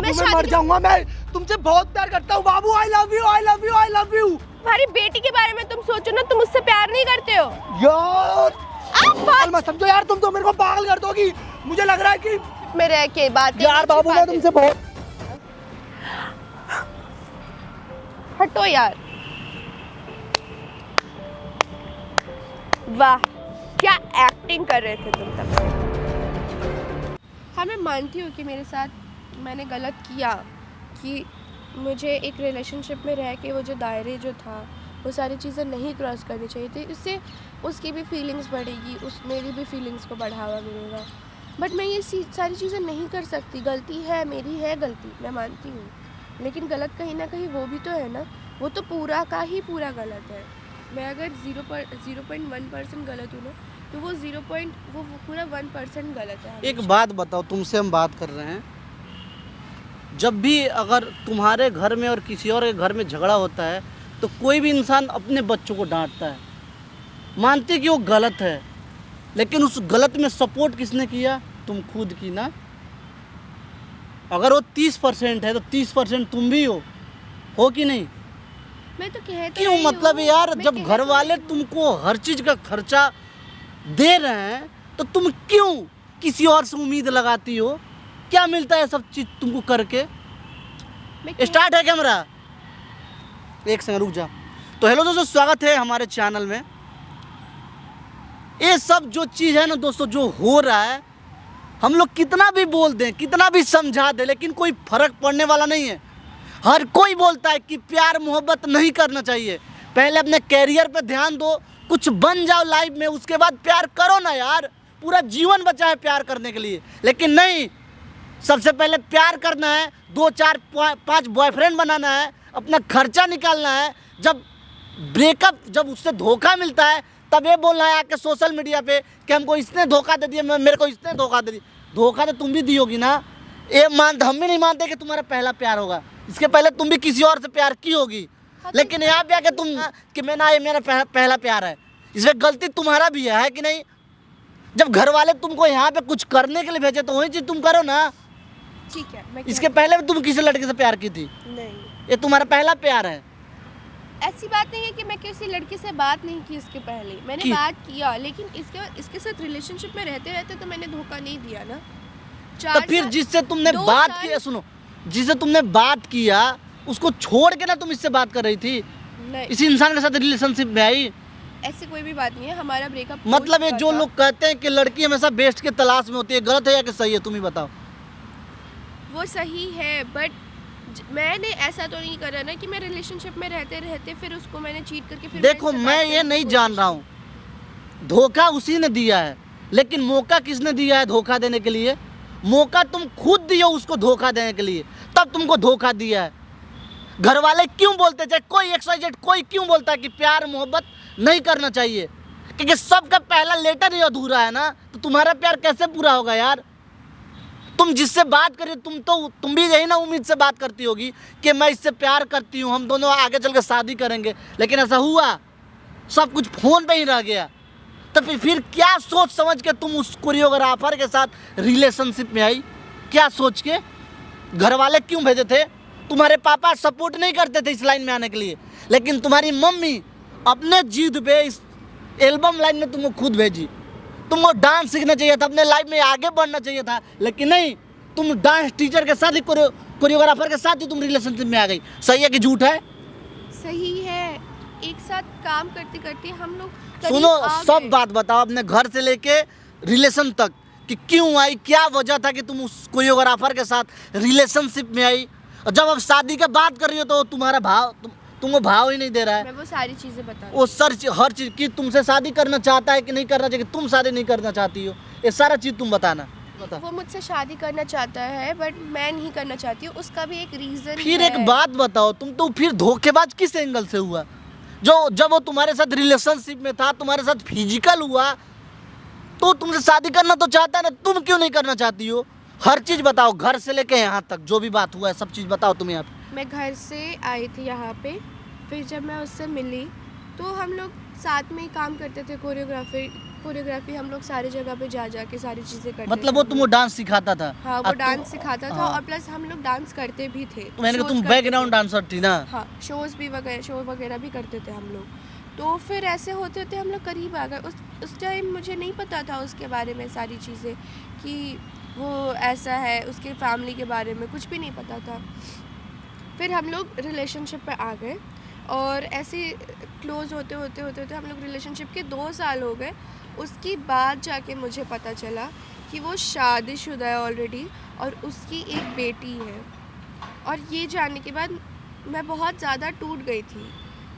बाबू मैं मर जाऊंगा, मैं तुमसे बहुत प्यार करता हूँ बाबू। I love you, I love you, I love you. तुम्हारी बेटी के बारे में तुम सोचो ना, तुम उससे प्यार नहीं करते हो यार। पागल मत समझो यार, तुम तो मेरे को पागल कर दोगी। मुझे लग रहा है कि मेरे के बात यार बाबू मैं तुमसे बहुत। हटो यार। वाह क्या एक्टिंग कर रहे थे तुम तब। हाँ मैं मानती हूँ कि मेरे साथ मैंने गलत किया कि मुझे एक रिलेशनशिप में रह के वो जो दायरे जो था वो सारी चीज़ें नहीं क्रॉस करनी चाहिए थी। इससे उसकी भी फीलिंग्स बढ़ेगी, मेरी भी फीलिंग्स को बढ़ावा मिलेगा। बट मैं ये सारी चीज़ें नहीं कर सकती। गलती है, मेरी है गलती, मैं मानती हूँ, लेकिन गलत कहीं ना कहीं वो भी तो है ना। वो तो पूरा का ही पूरा गलत है। मैं अगर 0.1% गलत हूँ ना, तो वो पूरा 1% गलत है। एक बात बताओ, तुमसे हम बात कर रहे हैं, जब भी अगर तुम्हारे घर में और किसी और के घर में झगड़ा होता है तो कोई भी इंसान अपने बच्चों को डांटता है, मानते कि वो गलत है, लेकिन उस गलत में सपोर्ट किसने किया? तुम खुद की ना। अगर वो 30% है तो 30% तुम भी हो कि नहीं? मैं तो कहती क्यों मतलब यार, जब घर वाले तुमको हर चीज़ का खर्चा दे रहे हैं तो तुम क्यों किसी और से उम्मीद लगाती हो? क्या मिलता है सब चीज़ तुमको करके? स्टार्ट है कैमरा, एक सेकंड रुक जा। तो हेलो दोस्तों, स्वागत है हमारे चैनल में। ये सब जो चीज़ है ना दोस्तों, जो हो रहा है, हम लोग कितना भी बोल दें, कितना भी समझा दें, लेकिन कोई फर्क पड़ने वाला नहीं है। हर कोई बोलता है कि प्यार मोहब्बत नहीं करना चाहिए, पहले अपने कैरियर पे ध्यान दो, कुछ बन जाओ लाइफ में, उसके बाद प्यार करो ना यार। पूरा जीवन बचा है प्यार करने के लिए, लेकिन नहीं, सबसे पहले प्यार करना है, 2 4 5 बॉयफ्रेंड बनाना है, अपना खर्चा निकालना है। जब ब्रेकअप, जब उससे धोखा मिलता है तब ये बोलना है आके सोशल मीडिया पे कि हमको इसने धोखा दे दिया, मेरे को इसने धोखा दे दिया। धोखा तो तुम भी दी होगी ना। ये हम भी नहीं मानते कि तुम्हारा पहला प्यार होगा, इसके पहले तुम भी किसी और से प्यार की होगी। लेकिन यहाँ पे आके तुम कि मैं ना, ये मेरा पहला प्यार है, इसमें गलती तुम्हारा भी है कि नहीं? जब घर वाले तुमको यहाँ पे कुछ करने के लिए भेजे तो वही चीज़ तुम करो ना। ठीक है। इसके पहले भी तुम किसी लड़के से प्यार की थी? नहीं, ये तुम्हारा पहला प्यार है। ऐसी बात नहीं है कि मैं किसी लड़के से बात नहीं की। इसके पहले मैंने बात किया, लेकिन इसके साथ रिलेशनशिप में रहते रहते तो मैंने धोखा नहीं दिया ना। तो फिर जिससे तुमने बात किया, सुनो, जिससे तुमने बात किया उसको छोड़ के ना तुम इससे बात कर रही थी, इसी इंसान के साथ रिलेशनशिप में आई। ऐसी कोई भी बात नहीं है, हमारा ब्रेकअप। मतलब ये जो लोग कहते हैं कि लड़की हमेशा बेस्ट के तलाश में होती है, गलत है या कि सही है? तुम ही बताओ। वो सही है, बट मैंने ऐसा तो नहीं करा ना कि मैं रिलेशनशिप में रहते रहते फिर उसको मैंने चीट करके फिर देखो मैं ये नहीं जान रहा हूँ, धोखा उसी ने दिया है, लेकिन मौका किसने दिया है धोखा देने के लिए? मौका तुम खुद दियो उसको धोखा देने के लिए, तब तुमको धोखा दिया है। घर वाले क्यों बोलते, चाहे कोई XYZ कोई क्यों बोलता है कि प्यार मोहब्बत नहीं करना चाहिए? क्योंकि सबका पहला लेटर ही अधूरा है ना, तो तुम्हारा प्यार कैसे पूरा होगा यार? तुम जिससे बात करिए, तुम भी यही ना उम्मीद से बात करती होगी कि मैं इससे प्यार करती हूँ, हम दोनों आगे चल के शादी करेंगे, लेकिन ऐसा हुआ? सब कुछ फ़ोन पे ही रह गया। तो फिर क्या सोच समझ के तुम उस कोरियोग्राफर के साथ रिलेशनशिप में आई? क्या सोच के? घर वाले क्यों भेजे थे? तुम्हारे पापा सपोर्ट नहीं करते थे इस लाइन में आने के लिए, लेकिन तुम्हारी मम्मी अपने जिद पे इस एल्बम लाइन में तुमको खुद भेजी। तुमको डांस सीखना चाहिए था, अपने लाइफ में आगे बढ़ना चाहिए था, लेकिन नहीं, तुम डांस टीचर के साथ ही, कोरियोग्राफर के साथ ही तुम रिलेशनशिप में आ गई। सही है कि झूठ है? सही है, एक साथ काम करते करते हम लोग सुनो, सब बात बताओ अपने घर से लेके रिलेशन तक, कि क्यों आई, क्या वजह था कि तुम उस कोरियोग्राफर के साथ रिलेशनशिप में आई? और जब अब शादी की बात कर रही हो तो तुम्हारा भाव तुमको भाव ही नहीं दे रहा है। मैं वो सारी चीजें बता, वो हर चीज़ की तुमसे शादी करना चाहता है कि नहीं करना चाहिए, तुम शादी नहीं करना चाहती हो, ये सारा चीज़ तुम बताना। वो मुझसे शादी करना चाहता है बट मैं नहीं करना चाहती हूँ, उसका भी एक रीजन है। फिर एक बात बताओ, तुम तो फिर धोखेबाज किस एंगल से हुआ? जब वो तुम्हारे साथ रिलेशनशिप में था, तुम्हारे साथ फिजिकल हुआ, तो तुमसे शादी करना तो चाहता है ना, तुम क्यों नहीं करना चाहती हो? हर चीज़ बताओ, घर से लेके यहाँ तक जो भी बात हुआ है सब चीज़ बताओ तुम यहाँ पे। मैं घर से आई थी यहाँ पे, फिर जब मैं उससे मिली तो हम लोग साथ में ही काम करते थे, कोरियोग्राफी हम लोग सारी जगह पे जा के सारी चीज़ें करते मतलब थे वो हम तुमको लोग। डांस सिखाता था? हाँ, वो अब डांस सिखाता था हाँ। और प्लस हम लोग डांस करते भी थे। तो मैंने कहा shows तुम करते बैकग्राउंड थे। डांसर थी ना? हाँ, शो वगैरह भी करते थे हम लोग। तो फिर ऐसे होते होते हम लोग करीब आ गए। उस टाइम मुझे नहीं पता था उसके बारे में सारी चीज़ें, कि वो ऐसा है, उसके फैमिली के बारे में कुछ भी नहीं पता था। फिर हम लोग रिलेशनशिप पे आ गए और ऐसे क्लोज़ होते हम लोग रिलेशनशिप के 2 साल हो गए। उसके बाद जाके मुझे पता चला कि वो शादीशुदा है ऑलरेडी और उसकी एक बेटी है। और ये जानने के बाद मैं बहुत ज़्यादा टूट गई थी।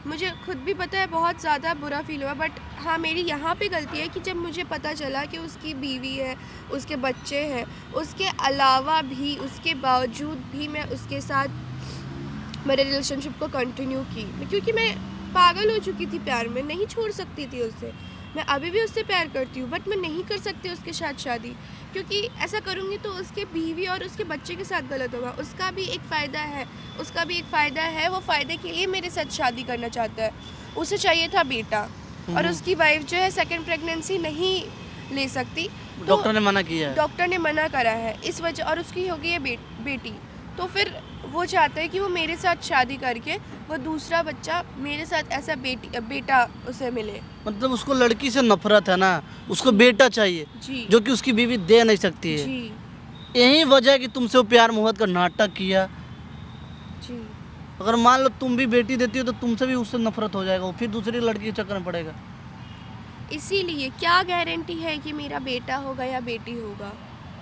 मुझे खुद भी पता है, बहुत ज़्यादा बुरा फ़ील हुआ। बट हाँ, मेरी यहाँ पे गलती है कि जब मुझे पता चला कि उसकी बीवी है, उसके बच्चे हैं, उसके अलावा भी, उसके बावजूद भी मैं उसके साथ मेरे रिलेशनशिप को कंटिन्यू की, क्योंकि मैं पागल हो चुकी थी प्यार में, नहीं छोड़ सकती थी उससे। मैं अभी भी उससे प्यार करती हूँ, बट मैं नहीं कर सकती उसके साथ शादी, क्योंकि ऐसा करूँगी तो उसके बीवी और उसके बच्चे के साथ गलत होगा। उसका भी एक फ़ायदा है, वो फ़ायदे के लिए मेरे साथ शादी करना चाहता है। उसे चाहिए था बेटा, और उसकी वाइफ जो है सेकंड प्रेगनेंसी नहीं ले सकती, तो डॉक्टर ने मना किया है? डॉक्टर ने मना करा है इस वजह, और उसकी हो गई है बेटी। तो फिर वो चाहता है कि वो मेरे साथ शादी करके वो दूसरा बच्चा मेरे साथ ऐसा बेटा उसे मिले। मतलब उसको लड़की से नफरत है ना, उसको बेटा चाहिए जी जो कि उसकी बीवी दे नहीं सकती है। जी यही वजह है कि तुमसे वो प्यार मोहब्बत का नाटक किया। जी। अगर मान लो तुम भी बेटी देती हो तो तुमसे भी उससे नफरत हो जाएगा, वो फिर दूसरी लड़की के चक्कर में पड़ेगा। इसीलिए क्या गारंटी है कि मेरा बेटा होगा या बेटी होगा?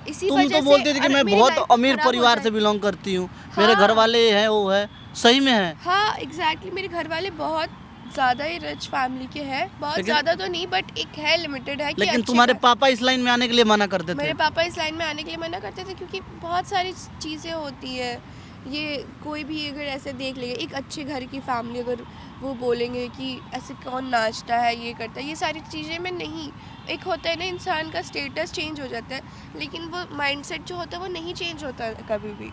इसी तुम वजह तो बोलती थी कि और मैं मेरी बहुत life अमीर खराब हो परिवार से जाएगी। बिलोंग करती हूँ, मेरे हाँ। घर वाले हैं, वो है, सही में है। हाँ, एग्जैक्टली मेरे घर वाले बहुत ज़्यादा ही रिच फैमिली के हैं, बहुत लेकिन- ज़्यादा तो नहीं, बट एक है, लिमिटेड है कि लेकिन अच्छे तुम्हारे घर- पापा इस लाइन में आने के लिए मना करते थे। मेरे पापा इस लाइन में आने के लिए मना करते थे, क्योंकि बहुत सारी चीज़ें होती है। ये कोई भी अगर ऐसे देख लेगा, एक अच्छे घर की फैमिली, अगर वो बोलेंगे कि ऐसे कौन नाचता है, ये करता है, ये सारी चीज़ें में नहीं। एक होता है ना, इंसान का स्टेटस चेंज हो जाता है, लेकिन वो माइंडसेट जो होता है वो नहीं चेंज होता है कभी भी।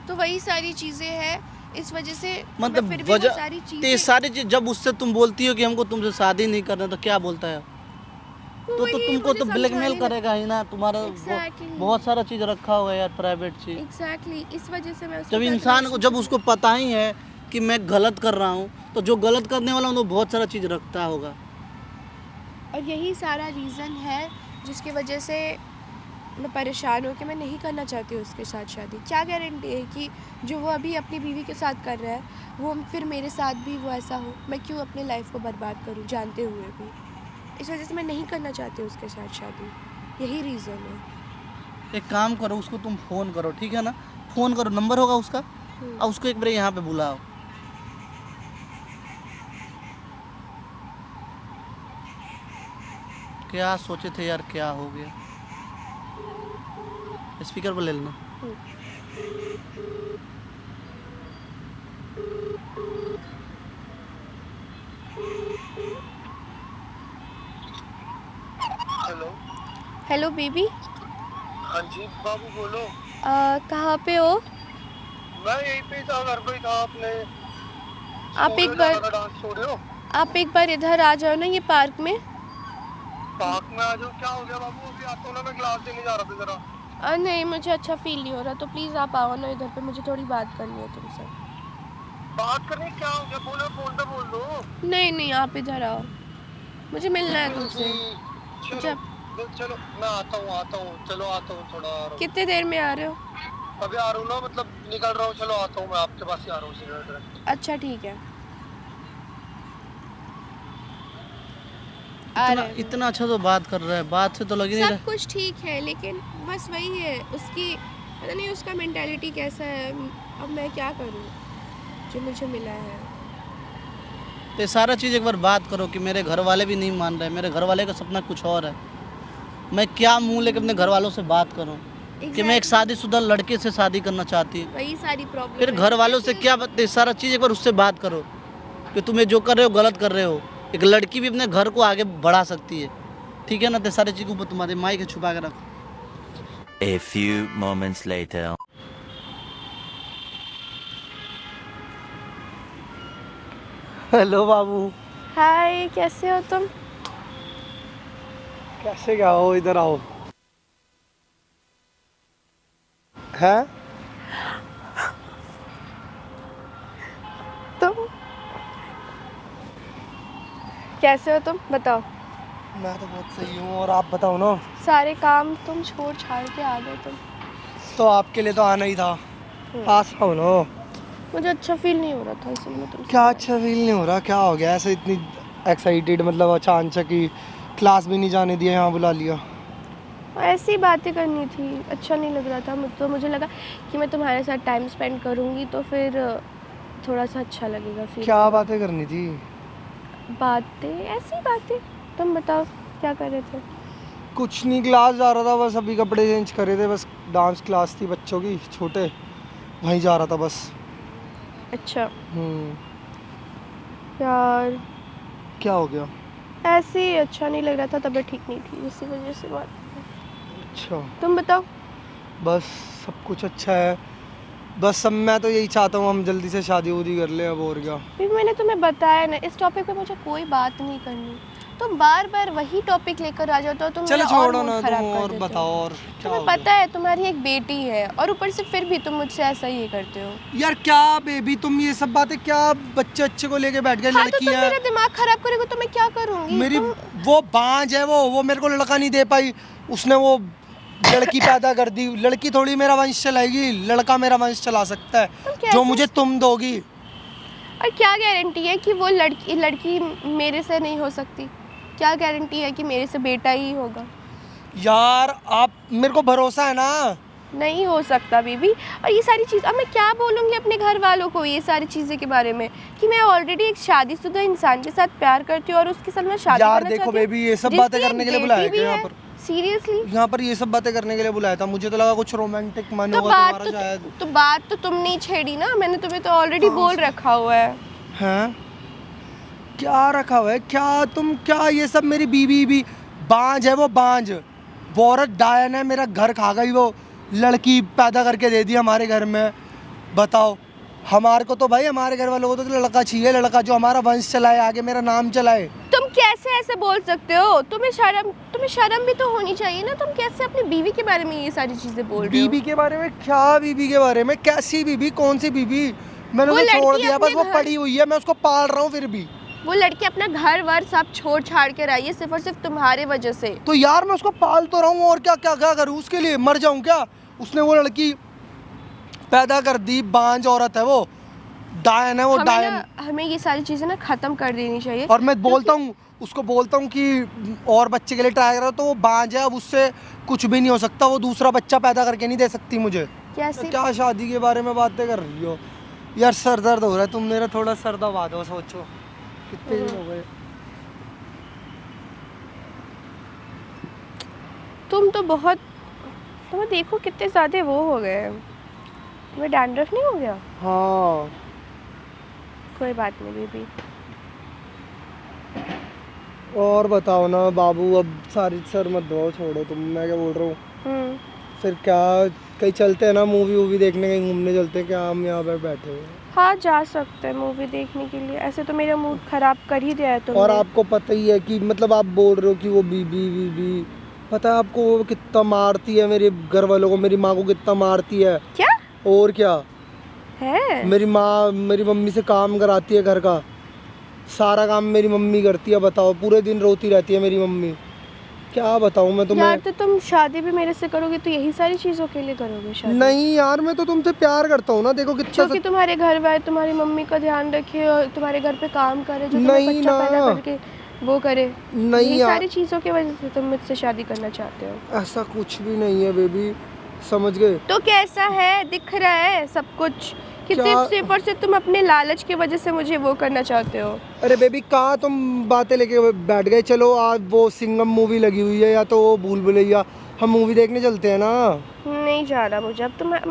तो वही सारी चीज़ें हैं, इस वजह से मैं मतलब फिर भी वो वजह सारी ते चीज़ें सारी चीज जब उससे तुम बोलती हो कि हमको तुमसे शादी नहीं करना, तो क्या बोलता है? तो वही तुमको मुझे तो ब्लैकमेल समझाने करेगा ही ना, तुम्हारा Exactly. बहुत सारा चीज रखा हुआ है यार, प्राइवेट चीज। एग्जैक्टली इस वजह से मैं उसके जब साथ इंसान को, जब relationship उसको पता ही है कि मैं गलत कर रहा हूँ, तो जो गलत करने वाला हूँ वो बहुत सारा चीज रखता होगा। और यही सारा रीज़न है जिसकी वजह से मैं परेशान हूँ कि मैं नहीं करना चाहती हूँ उसके साथ शादी। क्या गारंटी है कि जो वो अभी अपनी बीवी के साथ कर रहा है, वो फिर मेरे साथ भी वो ऐसा हो? मैं क्यों अपनी लाइफ को बर्बाद करूँ जानते हुए भी? इस वजह से मैं नहीं करना चाहती हूँ उसके साथ शादी, यही रीज़न है। एक काम करो, उसको तुम फ़ोन करो, ठीक है ना? फ़ोन करो, नंबर होगा उसका, और उसको एक बार यहाँ पे बुलाओ। क्या सोचे थे यार, क्या हो गया? स्पीकर पर ले लेना। हेलो। हेलो बेबी, हाँ जी बाबू बोलो। कहाँ पे हो? मैं यहीं पे था, घर पे ही था। अपने आप एक बार डांस स्टूडियो आप एक बार इधर आ जाओ ना, ये पार्क में। पार्क में आ जाओ। क्या हो गया बाबू? अभी आता हूँ ना, मैं क्लास देने जा रहा था जरा। नहीं, मुझे अच्छा फील नहीं हो रहा, तो प्लीज़ आप आओ ना इधर पे, मुझे थोड़ी बात करनी है तुमसे। बात करनी? क्या हो गया? बोलो, फोन पे बोल दो। नहीं, आप इधर आओ, मुझे मिलना है तुमसे। चलो जब चलो मैं आता हूँ। चलो आता हूँ थोड़ा। कितने देर में आ रहे हो? अभी आ रहा हूँ ना, मतलब निकल रहा हूँ। चलो आता हूँ, मैं आपके पास ही आ रहा हूँ सीधा। अच्छा ठीक है, आ रहे हैं। इतना अच्छा तो बात कर रहा है, बात से तो लग ही नहीं सब रहा। कुछ ठीक है, लेकिन बस वही है, उसकी पता नहीं उसका मेंटालिटी कैसा है। अब मैं क्या करूँ जो मुझे मिला है? तो ये सारा चीज़ एक बार बात करो कि मेरे घर वाले भी नहीं मान रहे, मेरे घर वाले का सपना कुछ और है। मैं क्या मुंह लेकर अपने घर वालों से बात करूं कि मैं एक शादीशुदा लड़के से शादी करना चाहती हूँ? वही सारी प्रॉब्लम फिर घर वालों से क्या बात? सारा चीज़ एक बार उससे बात करो कि तुम्हें जो कर रहे हो गलत कर रहे हो। एक लड़की भी अपने घर को आगे बढ़ा सकती है, ठीक है ना? तो सारी चीज़ को तुम्हारे माइक छुपा के रखो। A few moments later. Hello बाबू, हाय, कैसे हो तुम? कैसे क्या हो, इधर आओ। हैं? तुम कैसे हो तुम? बताओ। मैं तो बहुत सही हूँ, और आप बताओ ना। सारे काम तुम छोड़ छाड़ के आ गए तुम। तो आपके लिए तो आना ही था। पास आओ ना। मुझे अच्छा फील नहीं हो रहा था, इसलिए मैं तुमसे। क्या अच्छा फील नहीं हो रहा? क्या हो गया ऐसे इतनी एक्साइटेड, मतलब अचानक ही क्लास भी नहीं जाने दिया, यहाँ बुला लिया? ऐसी बातें करनी थी, अच्छा नहीं लग रहा था तो मुझे लगा कि मैं तुम्हारे साथ टाइम स्पेंड करूँगी तो फिर थोड़ा सा अच्छा लगेगा। फिर क्या बातें करनी थी? बातें, ऐसी बातें। तुम बताओ क्या कर रहे थे? कुछ नहीं, क्लास जा रहा था बस, अभी कपड़े चेंज करे थे बस। डांस क्लास थी बच्चों की, छोटे, वहीं जा रहा था बस। अच्छा हम्म। यार, क्या हो गया? ऐसे ही अच्छा नहीं लग रहा था, तबीयत ठीक नहीं थी, इसी वजह से बात। अच्छा, तुम बताओ। बस सब कुछ अच्छा है। बस अब मैं तो यही चाहता हूँ हम जल्दी से शादी उदी कर ले, अब और क्या। फिर मैंने तुम्हें बताया ना, इस टॉपिक पे मुझे कोई बात नहीं करनी। तुम बार बार वही टॉपिक लेकर आ जाते हो, तुम चलो मेरा और छोड़ो मूड ना, खराब तुम कर और देते हो। बताओ और क्या तुम्हें हो गया? पता है तुम्हारी एक बेटी है, और ऊपर से फिर भी तुम मुझसे ऐसा ही करते हो। यार क्या बेबी, तुम ये सब बातें क्या बच्चे अच्छे को लेके बैठ गए? हाँ, तो लड़की तुम है मेरा दिमाग खराब करोगे तो मैं क्या करूंगी? मेरी, तुम वो बांझ है, वो मेरे को लड़का नहीं दे पाई, उसने वो लड़की पैदा कर दी। लड़की थोड़ी मेरा वंश चलाएगी, लड़का मेरा वंश चला सकता है, कैसे? जो मुझे तुम दोगी। और क्या गारंटी है कि वो लड़की मेरे से नहीं हो सकती? क्या गारंटी है कि मेरे से बेटा ही होगा? यार आप, मेरे को भरोसा है ना। नहीं हो सकता बेबी। और ये सारी चीज़ अब मैं क्या बोलूँगी अपने घर वालों को ये सारी चीज़ें के बारे में, कि मैं ऑलरेडी एक शादीशुदा इंसान के साथ प्यार करती हूँ और उसके साथ मैं शादी यार करना देखो चाहती हूँ, बेबी, ये सब जिसकी बातें एक करने के लिए बेटी बुलाया भी क्या यहाँ है। पर? सीरियसली? यहाँ पर ये सब बातें करने के लिए बुलाया था? मुझे तो लगा कुछ रोमांटिक मन तो होगा बात तुम्हारा शायद। तो बात तो तुमने ही छेड़ी ना, मैंने तुम्हें तो ऑलरेडी बोल रखा हुआ है। हैं? क्या रखा हुआ है? क्या तुम, क्या ये सब? मेरी बीवी भी बांझ है, वो बांझ, वो औरत डायन है, मेरा घर खा गई, वो लड़की पैदा करके दे दी हमारे घर में। बताओ, हमारे को तो भाई, हमारे घर वालों को तो लड़का चाहिए, लड़का जो हमारा वंश चलाए, आगे मेरा नाम चलाए। तुम कैसे ऐसे बोल सकते हो? तुम्हें शर्म भी तो होनी चाहिए ना। तुम कैसे अपनी बीवी के बारे में ये सारी चीजें बोल रहे हो? बीवी के बारे में? क्या बीवी के बारे में? कैसी बीवी? कौन सी बीवी? मैंने वो उसे छोड़ लड़की दिया, बस अपने वो घर- पड़ी हुई है, मैं उसको पाल रहा हूँ फिर भी। वो लड़की अपना घर वर सब छोड़ छाड़ के आई है सिर्फ और सिर्फ तुम्हारे वजह से। तो यार मैं उसको पाल तो रहा हूँ, और क्या क्या क्या करूँ उसके लिए? मर जाऊँ क्या? उसने वो लड़की पैदा कर दी, बांझ औरत है वो, डायन है वो, डायन। हमें ये सारी चीजें ना खत्म कर देनी चाहिए। और मैं बोलता हूँ उसको, बोलता हूँ कि और बच्चे के लिए ट्राई करो, तो वो बांझ है, अब उससे कुछ भी नहीं हो सकता, वो दूसरा बच्चा पैदा करके नहीं दे सकती मुझे। कैसे? तो क्या शादी के बारे में बातें कर रही हो? यार सर दर्द हो रहा है, तुम मेरा थोड़ा सर दबा दो। सोचो कितने दिन हो गए। तुम तो बहुत, तुम्हें देखो कितने ज्यादा वो हो गए हैं। तुम्हें डैंड्रफ नहीं हो गया? हाँ। कोई बात नहीं बेबी। और बताओ ना बाबू, अब सारी सर मत दो, छोड़ो तुम, मैं क्या बोल रहा हूँ। फिर क्या, कहीं चलते हैं ना मूवी वूवी देखने, कहीं घूमने चलते हैं क्या? हम यहाँ पर बैठे हुए हैं। हाँ, जा सकते हैं मूवी देखने के लिए। ऐसे तो मेरा मूड खराब कर ही दिया है तुमने। और आपको पता ही है कि, मतलब आप बोल रहे हो कि वो बीबी, पता है आपको वो कितना मारती है मेरे घर वालों को, मेरी माँ को कितना मारती है। क्या? और क्या है? मेरी माँ मेरी मम्मी से काम कराती है, घर का सारा काम मेरी मम्मी करती है। बताओ, पूरे दिन रोती रहती है मेरी मम्मी। क्या बताऊँ मैं तुम्हें? यार तो तुम शादी भी मेरे से करोगे तो यही सारी चीजों के लिए करोगे शादी? नहीं यार, मैं तो तुमसे प्यार करता हूँ ना, देखो कितना क्योंकि तुम्हारे घर वाले तुम्हारी मम्मी का ध्यान रखे और तुम्हारे घर पे काम करे, जो तुम्हें नहीं बच्चा ना। पैदा करके वो करे। नहीं यही यार, सारी चीजों की वजह से तुम मुझसे शादी करना चाहते हो। ऐसा कुछ भी नहीं है बेबी, समझ गए? तो कैसा है? दिख रहा है सब कुछ कि क्या? सिर्फ और सिर्फ तुम अपने लालच की वजह से मुझे वो करना चाहते हो। अरे बेबी, कहाँ तुम बातें लेके बैठ गए? चलो आज वो सिंघम मूवी लगी हुई है, या तो वो भूल भुलैया, हम मूवी देखने चलते हैं ना। नहीं जा रहा मुझे अब।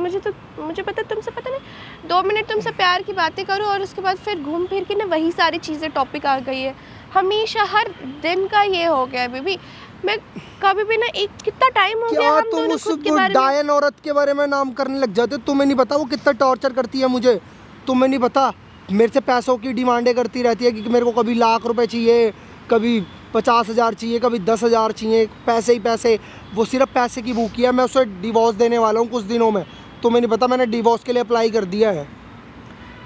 मुझे पता, तुमसे पता नहीं, 2 मिनट तुमसे प्यार की बातें करो और उसके बाद फिर घूम फिर के ना वही सारी चीज़ें टॉपिक आ गई है। हमेशा हर दिन का ये हो गया है बेबी। मैं कभी भी ना, एक कितना टाइम हो गया क्या हम तुम दोनों उस खुद के बारे में। डायन औरत के बारे में नाम करने लग जाते हो? तुम्हें नहीं पता वो कितना टॉर्चर करती है मुझे? तुम्हें नहीं पता? मेरे से पैसों की डिमांडें करती रहती है कि मेरे को कभी लाख रुपए चाहिए, कभी 50,000 चाहिए, कभी 10,000 चाहिए, पैसे ही पैसे। वो सिर्फ पैसे की भूखी है। मैं उसे डिवोर्स देने वाला हूँ कुछ दिनों में। तुम्हें नहीं पता, मैंने डिवोर्स के लिए अप्लाई कर दिया है।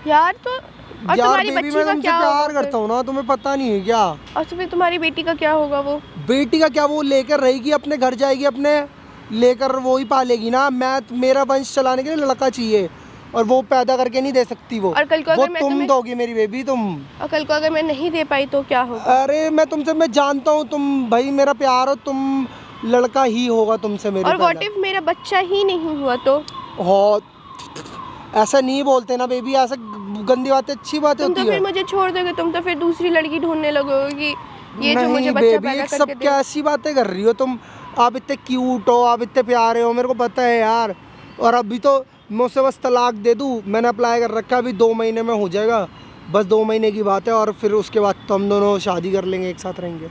यार तो और यार तुम्हारी बेबी, बच्ची मैं का तुमसे क्या प्यार होगा करता हूँ ना, तुम्हें पता नहीं है क्या? और तो फिर तुम्हारी बेटी का क्या होगा? वो बेटी का क्या, वो लेकर रहेगी, अपने घर जाएगी, अपने लेकर वो ही पालेगी ना। मेरा वंश चलाने के लिए लड़का चाहिए, और वो पैदा करके नहीं दे सकती। वो और कल को वो अगर मैं तुम तुम्हें दोगी मेरी बेबी, तुम। और कल को अगर मैं नहीं दे पाई तो क्या होगा? अरे मैं जानता हूँ तुम भाई मेरा प्यार हो, तुम लड़का ही होगा तुमसे मेरे। और व्हाट इफ मेरा बच्चा ही नहीं हुआ तो? हो, ऐसा नहीं बोलते ना बेबी, ऐसा गंदी बातें अच्छी बातें तुम होती तो फिर है। मुझे छोड़ दोगे, तुम तो फिर दूसरी लड़की ढूंढने लगोगे कि ये जो मुझे नहीं बच्चा बेबी, पैदा एक करके सब दे। क्या ऐसी बातें कर रही हो तुम? आप इतने क्यूट हो, आप इतने प्यारे हो, मेरे को पता है यार। और अभी तो मैं उसे बस तलाक दे दूँ, मैंने अप्लाई कर रखा है, अभी 2 महीने में हो जाएगा, बस 2 महीने की बात है। और फिर उसके बाद तो हम दोनों शादी कर लेंगे, एक साथ रहेंगे।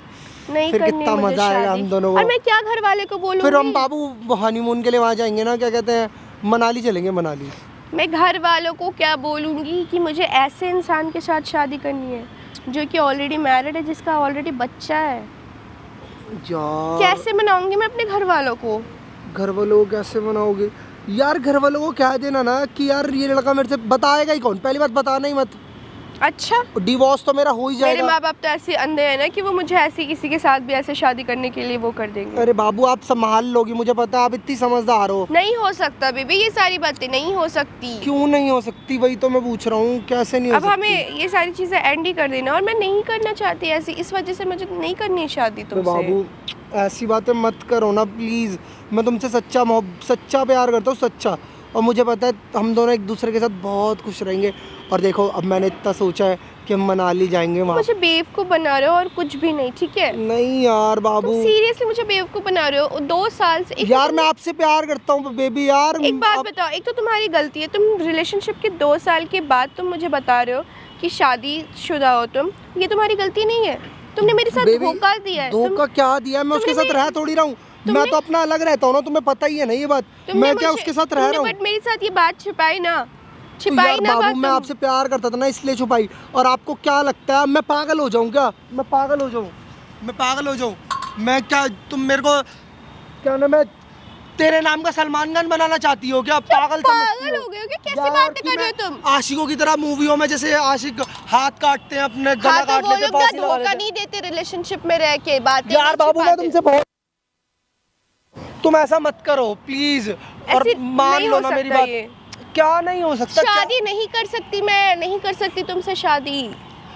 नहीं फिर करनी कितना मुझे मजा आएगा शादी। हम दोनों और को। मैं क्या घर वाले को बोलूंगी? फिर हम बाबू हनीमून के लिए वहाँ जाएंगे ना, क्या कहते हैं, मनाली चलेंगे, मनाली। मैं घर वालों को क्या बोलूंगी कि मुझे ऐसे इंसान के साथ शादी करनी है जो कि ऑलरेडी मैरिड है, जिसका ऑलरेडी बच्चा है? यार कैसे मनाऊंगी मैं अपने घर वालों को? घर वालों को कैसे मनाओगे यार? घर वालों को कह देना ना कि यार ये लड़का मेरे से, बताएगा ही कौन? पहली बात बताना ही मत। अच्छा, डिवोर्स तो मेरा हो ही मेरे जाएगा। माँ बाप तो ऐसे अंधे हैं ना कि वो मुझे ऐसे किसी के साथ भी ऐसे शादी करने के लिए वो कर देंगे। अरे बाबू, आप संभाल लोगी, मुझे पता है, आप इतनी समझदार हो। नहीं हो सकता बेबी, ये सारी बातें नहीं हो सकती। क्यों नहीं हो सकती? वही तो मैं पूछ रहा हूँ, कैसे नहीं हो अब सकती? हमें ये सारी चीजें एंड ही कर देना, और मैं नहीं करना चाहती ऐसी, इस वजह से मुझे नहीं करनी है शादी तो तुमसे। बाबू ऐसी बातें मत करो ना प्लीज़। मैं तुमसे सच्चा प्यार करता हूँ, सच्चा। और मुझे पता है हम दोनों एक दूसरे के साथ बहुत खुश रहेंगे। और देखो, अब मैंने इतना सोचा है कि हम मनाली जाएंगे वहाँ। मुझे बेवकूफ बना रहे हो और कुछ भी नहीं, ठीक है? नहीं यार बाबू, सीरियसली मुझे बेवकूफ बना रहे हो। 2 साल से यार मैं आपसे प्यार करता हूँ बेबी यार। एक बात बताओ, एक तो तुम्हारी गलती है, तुम रिलेशनशिप के 2 साल के बाद तुम मुझे बता रहे हो कि शादीशुदा हो तुम। ये तुम्हारी गलती नहीं है, तुमने मेरे साथ बेबी, धोखा दिया है। धोखा क्या दिया? मैं उसके साथ रह थोड़ी रहा हूँ। मैं तो अपना अलग रहता हूँ ना, तुम्हें पता ही है ना ये बात। मैं क्या उसके साथ रह रहा हूँ? बट मेरे साथ ये बात छिपाई ना, तो छिपाई यार ना बाबू, बात मैं तुम। आपसे प्यार करता था ना, इसलिए छुपाई। और आपको क्या लगता है मैं पागल हो जाऊं क्या? मैं पागल हो जाऊं? मैं पागल हो जाऊं? मैं क्या, तुम मेरे को क्या नाम है, तेरे नाम का सलमान खान बनाना चाहती हो क्या? पागल पागल हो गए हो क्या? कैसी बातें कर रहे हो तुम? आशिकों की तरह मूवियों में जैसे आशिक हाथ काटते हैं, अपने गला हाँ, तो काट वो लेते हैं, लोग ना फांसी लगा धोखा लेते हैं। नहीं देते रिलेशनशिप में रह के, बातें यार नहीं बाबू, मैं छिपाते। तुमसे बहुत, तुम ऐसा मत करो प्लीज। और ऐसी मान नहीं लो हो ना मेरी सकता बात। ये। क्या नहीं हो सकता? क्या? शादी नहीं कर सकती मैं, नहीं कर सकती तुमसे शादी।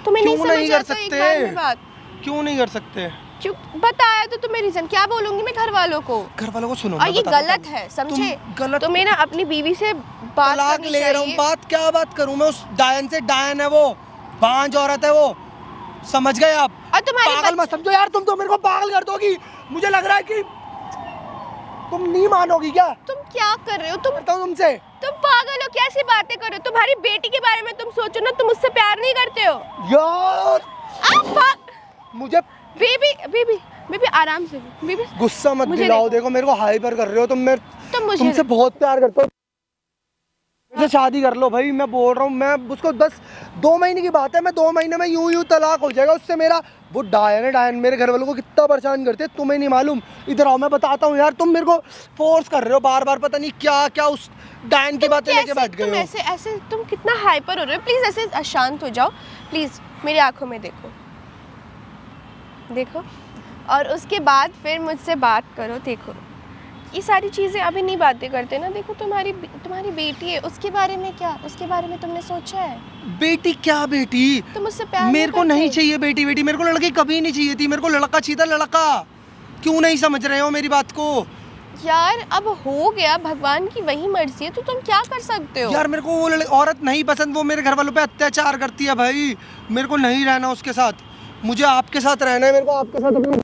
तुम्हें नहीं क्यों समझ नहीं कर आता एक सकते? बार में बात? क्यों नहीं कर सकते? क्यों? बताया तो तुम्हें रीजन, क्या बोलूंगी मैं घर वालों को? घर वालों को सुनो, और मैं ये बताता गलत हूँ। है, समझे? तुम गलत, तुम्हें ना अपनी बीवी से बात तलाक करनी ले रहा हूँ। चाहिए। बात क्या बात करूँ मैं? उस डायन से, डायन है वो, बांझ औरत है वो, समझ गए आप? और तुम्हारी पागल मत समझो यार, तुम तो मेरे को पागल कर दोगी। मुझे लग रहा है कि तुम नहीं मानोगी क्या? तुम क्या कर रहे हो? तुम करता हूँ तुमसे। तुम पागल हो, कैसी बातें कर रहे हो? तुम्हारी बेटी के बारे में तुम सोचो ना, तुम उससे प्यार नहीं करते हो? यार मुझे बेबी बेबी बेबी आराम से बेबी, गुस्सा मत मुझे दिलाओ। देखो। देखो मेरे को हाइपर कर रहे हो तुम। मैं तुम मुझे तुमसे बहुत प्यार करता हूँ, मुझसे शादी कर लो भाई। मैं बोल रहा हूँ, मैं उसको बस 2 महीने की बात है, मैं 2 महीने में यूं तलाक हो जाएगा उससे मेरा। वो डायन है, डायन मेरे घर वालों को कितना परेशान करते हैं, तुम्हें नहीं मालूम। इधर आओ, मैं बताता हूँ यार। तुम मेरे को फोर्स कर रहे हो बार बार, पता नहीं क्या क्या उस डायन की बातें लेके बैठ गए तुम हो। ऐसे ऐसे तुम कितना हाइपर हो रहे हो? प्लीज ऐसे शांत हो जाओ प्लीज, मेरी आंखों में देखो, देखो, और उसके बाद फिर मुझसे बात करो। देखो, ये सारी चीज़ें अभी नहीं बातें करते ना। देखो, तुम्हारी बेटी है, उसके बारे में क्या, उसके बारे में तुमने सोचा है? बेटी क्या बेटी? तुम उससे प्यार मेरे को करते? नहीं चाहिए बेटी। बेटी मेरे को लड़की कभी नहीं चाहिए थी, मेरे को लड़का चाहिए था, लड़का। क्यों नहीं समझ रहे हो मेरी बात को? यार अब हो गया, भगवान की वही मर्जी है, तो तुम क्या कर सकते हो? यार मेरे को वो औरत नहीं पसंद, वो मेरे घर वालों पे अत्याचार करती है भाई। मेरे को नहीं रहना उसके साथ, मुझे आपके साथ रहना है। मेरे को आपके साथ अपना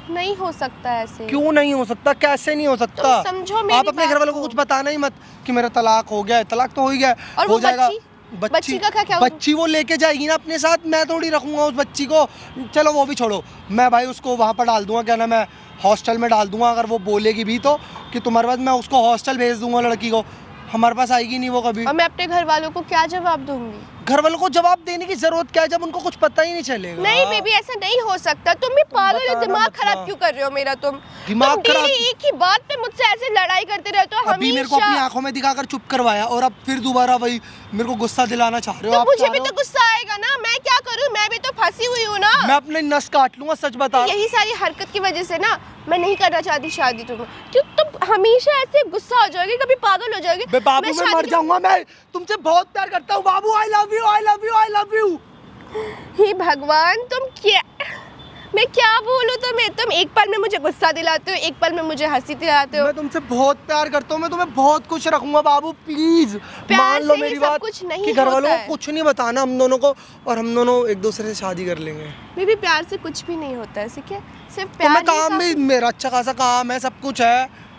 नहीं हो सकता ऐसे। क्यों नहीं हो सकता? कैसे नहीं हो सकता? तुम समझो मेरी आप अपने घर बात वालों को कुछ बताना ही मत कि मेरा तलाक हो गया है। तलाक तो हो ही गया है, और हो वो जाएगा। बच्ची का क्या होगा? बच्ची वो लेके जाएगी ना अपने साथ, मैं थोड़ी रखूंगा उस बच्ची को। चलो वो भी छोड़ो, मैं भाई उसको वहाँ पर डाल दूंगा, क्या नाम है, हॉस्टल में डाल दूंगा। अगर वो बोलेगी भी तो कि तुम्हारे बाद, मैं उसको हॉस्टल भेज दूंगा लड़की को। हमारे पास आएगी नहीं वो कभी। और मैं अपने घर वालों को क्या जवाब दूंगी? घर वालों को जवाब देने की जरूरत क्या है जब उनको कुछ पता ही नहीं चलेगा। नहीं बेबी, ऐसा नहीं हो सकता। तुम भी पागल हो, बताना दिमाग मत खराब ना। क्यों कर रहे हो मेरा? तुम दिमाग खराब- डेली एक ही बात पे मुझसे ऐसे लड़ाई करते रहते हो अभी मेरे को अपनी हमेशा। आंखों में दिखाकर चुप करवाया और अब फिर दोबारा वही मेरे को गुस्सा दिलाना चाह रहे हो। तो आप मुझे चाह भी रहे तो हो- गुस्सा आएगा ना, मैं क्या करूं? मैं भी तो फंसी हुई हूँ ना। मैं अपने नस काट लूंगा, सच बता। यही सारी हरकत की वजह से ना मैं नहीं करना चाहती शादी। तुम क्यों तुम हमेशा ऐसे गुस्सा हो जाओगे, कभी पागल हो जाओगे। बे बाबू मैं शादी मर के- जाऊंगा। मैं तुमसे बहुत प्यार करता हूँ बाबू। I love you, I love you, I love you. हे भगवान, तुम क्या, मैं क्या बोलूं तुम्हें? तुम एक पल में मुझे गुस्सा दिलाते हो, एक पल में मुझे हंसी दिलाते हो। मैं तुमसे बहुत प्यार करता हूँ। मैं तुम्हें बहुत खुश रखूंगा बाबू, प्लीज प्यार मान लो से ही मेरी सब बात कुछ नहीं कि घर वालों होता को है। कुछ नहीं बताना हम दोनों को, और हम दोनों एक दूसरे से शादी कर लेंगे। बेबी प्यार से कुछ भी नहीं होता है, ठीक है? सिर्फ तो प्यार मैं ही काम भी, काफी- मेरा अच्छा खासा काम है, सब कुछ है।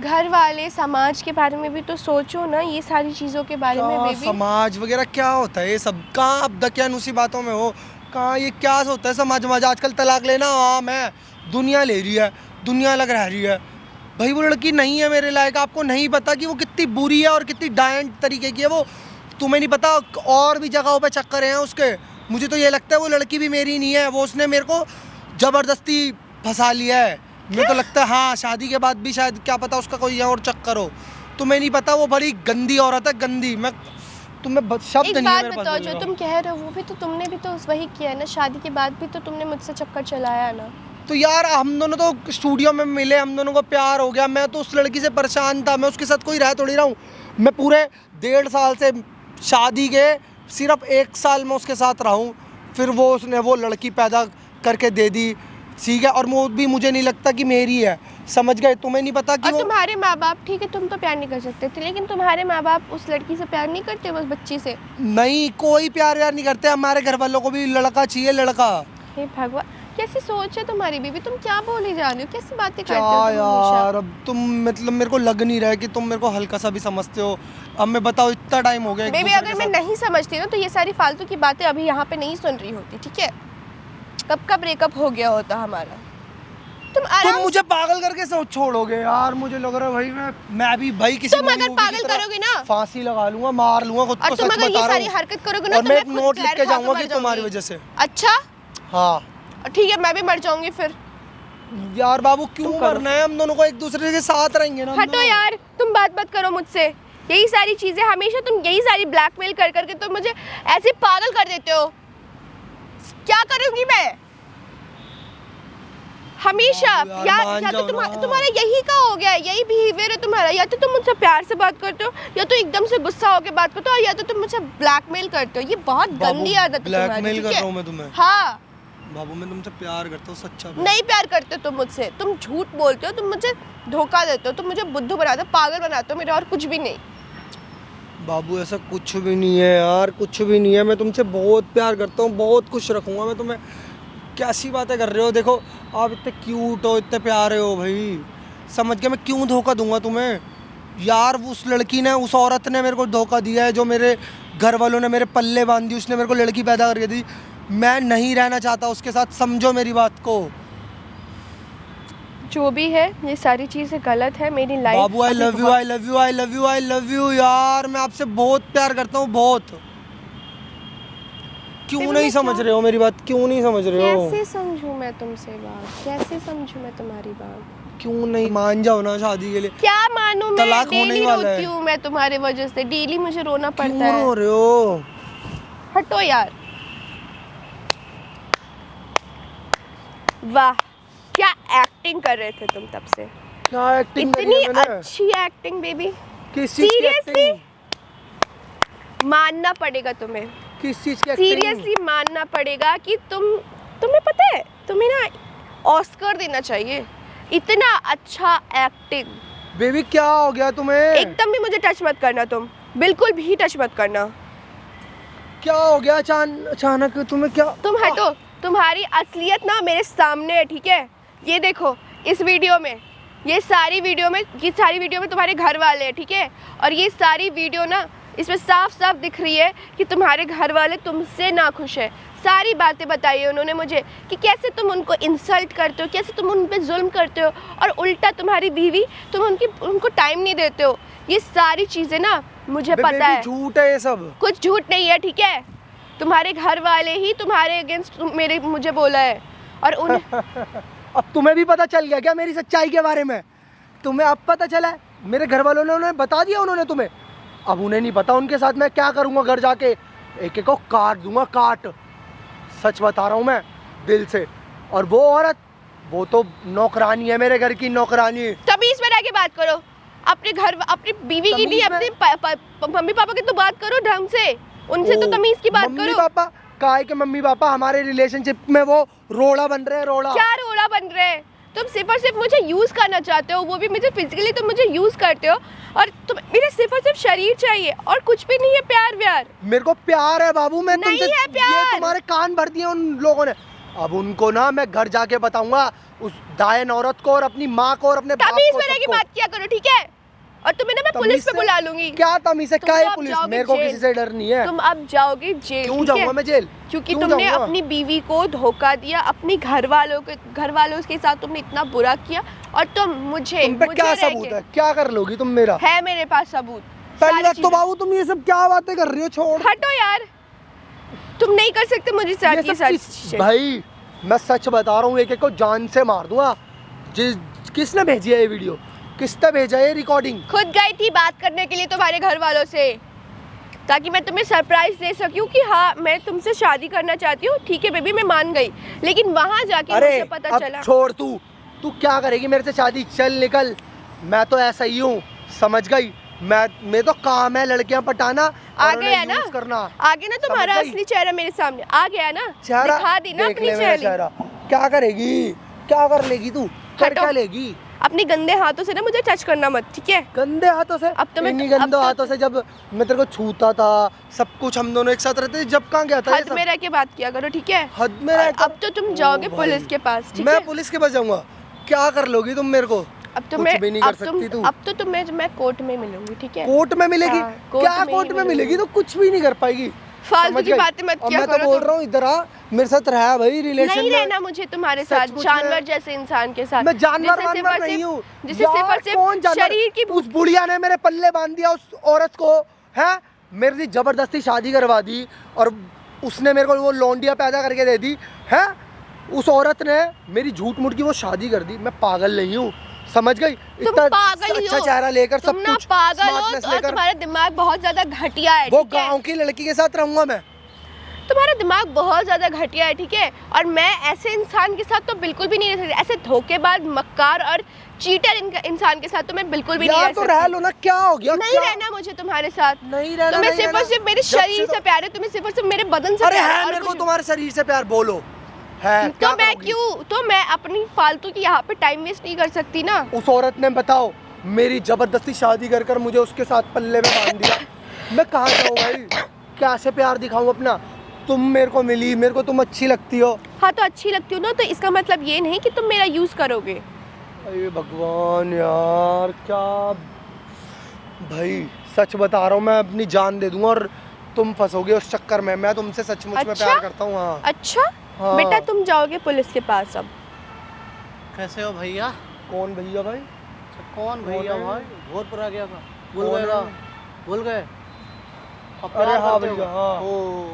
घर वाले, समाज के बारे में भी तो सोचो ना, ये सारी चीजों के बारे में क्या बेबी। समाज वगैरह क्या होता है ये सब? कहाँ अब दकियानुसी बातों में हो? कहाँ ये क्या होता है समाज समाज? आजकल तलाक लेना आम है, दुनिया ले रही है, दुनिया अलग रह रही है। भाई वो लड़की नहीं है मेरे लायक। आपको नहीं पता कि वो कितनी बुरी है और कितनी डायंट तरीके की है वो? तुम्हें नहीं पता और भी जगहों पे चक्कर हैं उसके। मुझे तो ये लगता है वो लड़की भी मेरी नहीं है, वो उसने मेरे को ज़बरदस्ती फंसा लिया है। मुझे तो लगता है हाँ, शादी के बाद भी शायद क्या पता उसका कोई और चक्कर हो। तुम्हें नहीं पता, वो बड़ी गंदी औरत है, गंदी। मैं तुम्हें शब्द एक नहीं है बात मेरे पास बताओ, बोलने जो का। तुम कह रहे हो वो भी तो तुमने भी तो वही किया है ना। शादी के बाद भी तो तुमने मुझसे चक्कर चलाया ना। तो यार हम दोनों तो स्टूडियो में मिले, हम दोनों को प्यार हो गया। मैं तो उस लड़की से परेशान था, मैं उसके साथ कोई रह थोड़ी रहा हूँ। मैं पूरे 1.5 साल से शादी के सिर्फ 1 साल में उसके साथ रहा हूँ। फिर वो उसने वो लड़की पैदा करके दे दी, ठीक है? और वो भी मुझे नहीं लगता कि मेरी है, समझ गए? तुम्हें नहीं पता कि और वो तुम्हारे माँ बाप, ठीक है तुम तो प्यार नहीं कर सकते थे, लेकिन तुम्हारे माँ बाप उस लड़की से प्यार नहीं करते, उस बच्ची से? नहीं, कोई प्यार व्यार नहीं करते। हमारे घर वालों को भी लड़का चाहिए, लड़का। हे भगवान, कैसी सोच है तुम्हारी बीबी? तुम क्या बोली जा रही हो? कैसी बातें करते क्या हो तुम हमेशा? यार, अब तुम मतलब मेरे को लग नहीं रहा है कि तुम मेरे को हल्का सा भी समझते हो। अब मैं बताओ, इतना टाइम हो गया एक बेबी दूसरे अगर के मैं साथ। नहीं समझती ना तो ये सारी फालतू की बातें अभी यहाँ पे नहीं सुन रही होती, ठीक है? कब का ब्रेकअप हो गया होता हमारा। तुम तुम आराम मुझे पागल करके छोड़ोगे यार। मुझे लग रहा है भाई मैं भी भाई किसी तुम अगर पागल करोगे ना, फांसी लगा लूंगा, मार लूंगा खुद को। और तुम सच अगर ये बता रहा सारी हूँ। हरकत करोगे ना और तो मैं मैं एक खुद नोट जहर लिख के खा जाऊंगा मर कि तुम्हारी जाऊंगी। वजह से। अच्छा हाँ ठीक है, मैं भी मर जाऊंगी फिर। यार बाबू, क्यों तुम करो। मरना है? हम दोनों को एक दूसरे के साथ रहेंगे ना हम हटो दोनों। यार, तुम बात मत करो मुझसे। यही सारी चीजें हमेशा तुम यही सारी ब्लैकमेल कर करके तुम मुझे ऐसे पागल कर देते हो। क्या करूंगी मैं हमेशा? बाबू यार, या मान या तो जाओ ना। तुम्हारा यही का हो गया है, यही बिहेवियर है तुम्हारा। या तो तुम मुझसे प्यार से बात करते हो, या तो एकदम से गुस्सा होकर बात करते हो, और या तो तुम मुझे ब्लैकमेल करते हो। ये बहुत गंदी आदत है तुम्हारी, ब्लैकमेल ठीक कर है? रहा हूँ मैं तुम्हें। हाँ, बाबू मैं तुमसे प्यार करता हूँ, सच्चा प्यार। नहीं प्यार करते तुम मुझसे। तुम झूठ बोलते हो, तुम मुझे धोखा देते हो, तुम मुझे बुद्धू बनाते हो, पागल बनाते हो मेरे, और कुछ भी नहीं। बाबू ऐसा कुछ भी नहीं है यार, कुछ भी नहीं है। मैं तुमसे बहुत प्यार करता हूँ, बहुत खुश रखूँगा मैं तुम्हें। कैसी बातें कर रहे हो? देखो आप इतने क्यूट हो, इतने प्यारे हो भाई, समझ के मैं क्यों धोखा दूंगा तुम्हें? यार उस लड़की ने, उस औरत ने मेरे को धोखा दिया है, जो मेरे घर वालों ने मेरे पल्ले बांध दी। उसने मेरे को लड़की पैदा करके दी। मैं नहीं रहना चाहता उसके साथ, समझो मेरी बात को। जो भी है, ये सारी चीजें गलत है। मेरी life Babu I love you, I love you, I love you, I love you. यार मैं आपसे बहुत प्यार करता हूँ, बहुत। क्यों देखो, नहीं मैं समझ क्या- रहे हो मेरी बात? क्यों नहीं समझ रहे हो? कैसे समझूं मैं तुमसे बात? कैसे समझूं मैं तुम्हारी बात? क्यों नहीं मान जाओ ना शादी के लिए? क्या मानूं मैं? तलाक होने डेली ही वाला रोती है। हूँ मैं तुम्हारे वजह से, डेली मुझे रोना पड़ता क्यों रो है। रहे हो? हटो यार। वाह, क्या एक्टिंग कर रहे थे तुम तब से। क्या एक्टिंग करी इतनी है मैंने? अच्छी एक्टिंग बेबी। किस चीज की Seriously? एक्टिंग? मानना पड़ेगा तुम्हें, किस चीज की एक्टिंग? सीरियसली मानना पड़ेगा कि तुम्हें पता है, तुम्हें ना ऑस्कर देना चाहिए। इतना अच्छा एक्टिंग। बेबी क्या हो गया तुम्हें? एकदम भी मुझे टच मत करना, तुम बिल्कुल भी टच मत करना। क्या हो गया अचानक तुम्हें? क्या तुम हटो। तुम्हारी असलियत ना मेरे सामने है, ठीक है? ये देखो, इस वीडियो में, ये सारी वीडियो में तुम्हारे घर वाले हैं, ठीक है? और ये सारी वीडियो ना इसमें साफ साफ दिख रही है कि तुम्हारे घर वाले तुमसे ना खुश है। सारी बातें बताई है उन्होंने मुझे कि कैसे तुम उनको इंसल्ट करते हो, कैसे तुम उन पे जुल्म करते हो, और उल्टा तुम्हारी बीवी तुम उनको टाइम नहीं देते हो। ये सारी चीज़ें ना मुझे पता है, झूठ है ये सब। कुछ झूठ नहीं है, ठीक है। तुम्हारे घर वाले ही तुम्हारे अगेंस्ट मुझे बोला है, और उन अब तुम्हें भी पता चल गया क्या मेरी सच्चाई के बारे में? तुम्हें अब पता चला है? मेरे घर वालों ने उन्हें बता दिया उन्होंने तुम्हें? अब उन्हें नहीं पता उनके साथ मैं क्या करूँगा, घर जाके एक एक को काट दूंगा, काट। सच बता रहा हूँ मैं दिल से। और वो औरत, वो तो नौकरानी है, मेरे घर की नौकरानी। तमीज में रह के बात करो, अपने घर अपनी बीवी की नहीं, अपने मम्मी पापा की तो बात करो ढंग से, उनसे तो तमीज की बात मम्मी करो। पापा काय के मम्मी पापा? हमारे रिलेशनशिप में वो रोड़ा बन रहे हैं, रोड़ा। क्या रोड़ा बन रहे हैं? तुम सिर्फ और सिर्फ मुझे यूज करना चाहते हो, वो भी मुझे फिजिकली तुम मुझे यूज करते हो, और तुम मेरे सिर्फ और सिर्फ शरीर चाहिए और कुछ भी नहीं है। प्यार व्यार मेरे को प्यार है बाबू, मैं नहीं तुमसे, है प्यार। ये तुम्हारे कान भर दिए उन लोगों ने। अब उनको ना मैं घर जाके बताऊंगा, उस दायन औरत को और अपनी माँ को और अपने बाप तमीज को, में रह के सबको। बात किया करो, ठीक है? और तुम्हें ना मैं पुलिस पे बुला लूंगी। क्या तमीज है? तुम क्या तो है अब पुलिस? जाओगे मेरे को जेल। किसी से डर नहीं है। तुम अब जाओगे जेल। क्यों ठीक है? जाऊंगा मैं जेल? क्योंकि क्यों तुमने जाऊंगा? अपनी बीवी को धोखा दिया, अपनी घर वालों के साथ तुमने इतना बुरा किया, और तुम मुझे तुम पे क्या सबूत है? क्या कर लोगी तुम मेरा? है मेरे पास सबूत। पहली सारी बात तो चीजें। बाबू तुम ये सब क्या बातें कर रही हो? छोड़ हटो यार, तुम नहीं कर सकते मुझे साथ ये ये सब सारी किस- चीजें। भाई मैं सच बता रहा हूँ, एक एक को जान से मार दूंगा। किसने भेजी है ये वीडियो? किसने भेजा है ये रिकॉर्डिंग? खुद गई थी बात करने के लिए तुम्हारे घर वालों से, ताकि मैं तुम्हें सरप्राइज दे सकूं कि हाँ मैं तुमसे शादी करना चाहती हूँ। ठीक है बेबी, मैं मान गई, लेकिन वहाँ जाके अरे मुझे पता अब चला। छोड़, तू क्या करेगी मेरे से शादी? चल निकल, मैं तो ऐसा ही हूँ, समझ गई? मैं तो काम है लड़कियां पटाना आ और गया उन्हें ना, यूज करना। आ गया ना तुम्हारा समझ गई? असली चेहरा मेरे सामने आ गया ना, चेहरा दिखा दी ना देख अपनी ले मेरा चेहरा। क्या करेगी? क्या कर लेगी तू? कर हटो। क्या लेगी? अपने गंदे हाथों से ना मुझे टच करना मत, ठीक है? गंदे हाथों से? अब तो मैं- इन्हीं अब गंदे तो- हाथों से जब मैं तेरे को छूता था, सब कुछ हम दोनों एक साथ रहते थे, जब कहाँ गया था ये हद सब? में रह के बात किया करो, ठीक है? हद में और रहकर? अब तो तुम जाओगे ओ पुलिस भाई। के पास, ठीक मैं है? पुलिस के पास जाऊंगा? क्या कर लोगी तुम मेरे को? अब तो कुछ भी नहीं कर सकती तू। अब तो मैं कोर्ट में मिलूंगी, ठीक है? कोर्ट में मिलेगी? हाँ, कोर्ट क्या में ही कोर्ट में मिलेगी। मिलेगी? तो कुछ भी नहीं कर पाएगी। फालतू समझ की गई? बातें मत अब किया मैं तो करो बोल तुम। रहा हूँ, इधर आ, मेरे साथ रहा भाई रिलेशन नहीं में। रहना मुझे तुम्हारे सच साथ, मुच जानवर में। जैसे इंसान के साथ। मैं जानवर जिसे सिर्फ वानवर और नहीं सिर्फ- हूँ। जिसे सिर्फ और यार, कौन सिर्फ जानवर? शरीर की उस बुढ़िया ने मेरे पल्ले बांध दिया उस औरत को, है? मेरे लिए जबरदस्ती शादी करवा दी, और उसने मेरे को वो लौंडिया पैदा करके दे दी, है? उस औरत ने मेरी झूठ मूठ की वो शादी कर दी। मैं पागल नहीं हूँ, समझ गई? तुम पागल ही अच्छा हो। चेहरा लेकर तुम सब ना कुछ पागल हो, smartness और लेकर तुम्हारा दिमाग बहुत ज्यादा घटिया है, वो ठीक है? गांव की लड़की के साथ रहूंगा मैं। तुम्हारा दिमाग बहुत ज्यादा घटिया है, ठीक है? और मैं ऐसे इंसान के साथ तो बिल्कुल भी नहीं रह सकती, ऐसे धोखेबाज, मक्कार और चीटर इंसान के साथ तो मैं बिल्कुल भी नहीं यार रह तो सकती। रह लो ना, क्या हो गया? नहीं क्या? रहना मुझे तुम्हारे साथ। नहीं रहना, तुम्हें नहीं सिर्फ और रहना। सिर्फ मेरे जब से शरीर तो- से प्यार है, तुम्हें सिर्फ और सिर्फ मेरे बदन से अरे प्यार है और मेरे को कुछ- तुम्हारे शरीर से प्यार, बोलो है? तो क्या मैं करोगी? क्यों, तो मैं अपनी फालतू की यहाँ पे टाइम वेस्ट नहीं कर सकती ना। उस औरत ने बताओ मेरी जबरदस्ती शादी कर कर मुझे उसके साथ पल्ले में बांध दिया। मैं कहाँ जाऊँ भाई? कैसे प्यार दिखाऊं अपना? तुम मेरे को मिली, मेरे को तुम अच्छी लगती हो। हाँ तो अच्छी लगती हो ना, तो इसका मतलब ये नहीं कि तुम मेरा यूज करोगे। अरे भगवान यार, क्या भाई सच बता रहा हूँ, मैं अपनी जान दे दूंगा और तुम फंसोगे उस चक्कर में। मैं तुमसे सचमुच में अच्छा? प्यार करता हूँ। हाँ अच्छा हाँ। बेटा, तुम जाओगे पुलिस के पास अब। कैसे हो भैया? कौन भैया भाई? कौन भैया है? भाई? भोजपुर आ गया था, भूल कौन गए है? भूल गए? अब अरे प्यार हाँ करते हो? भैया, हाँ। ओ,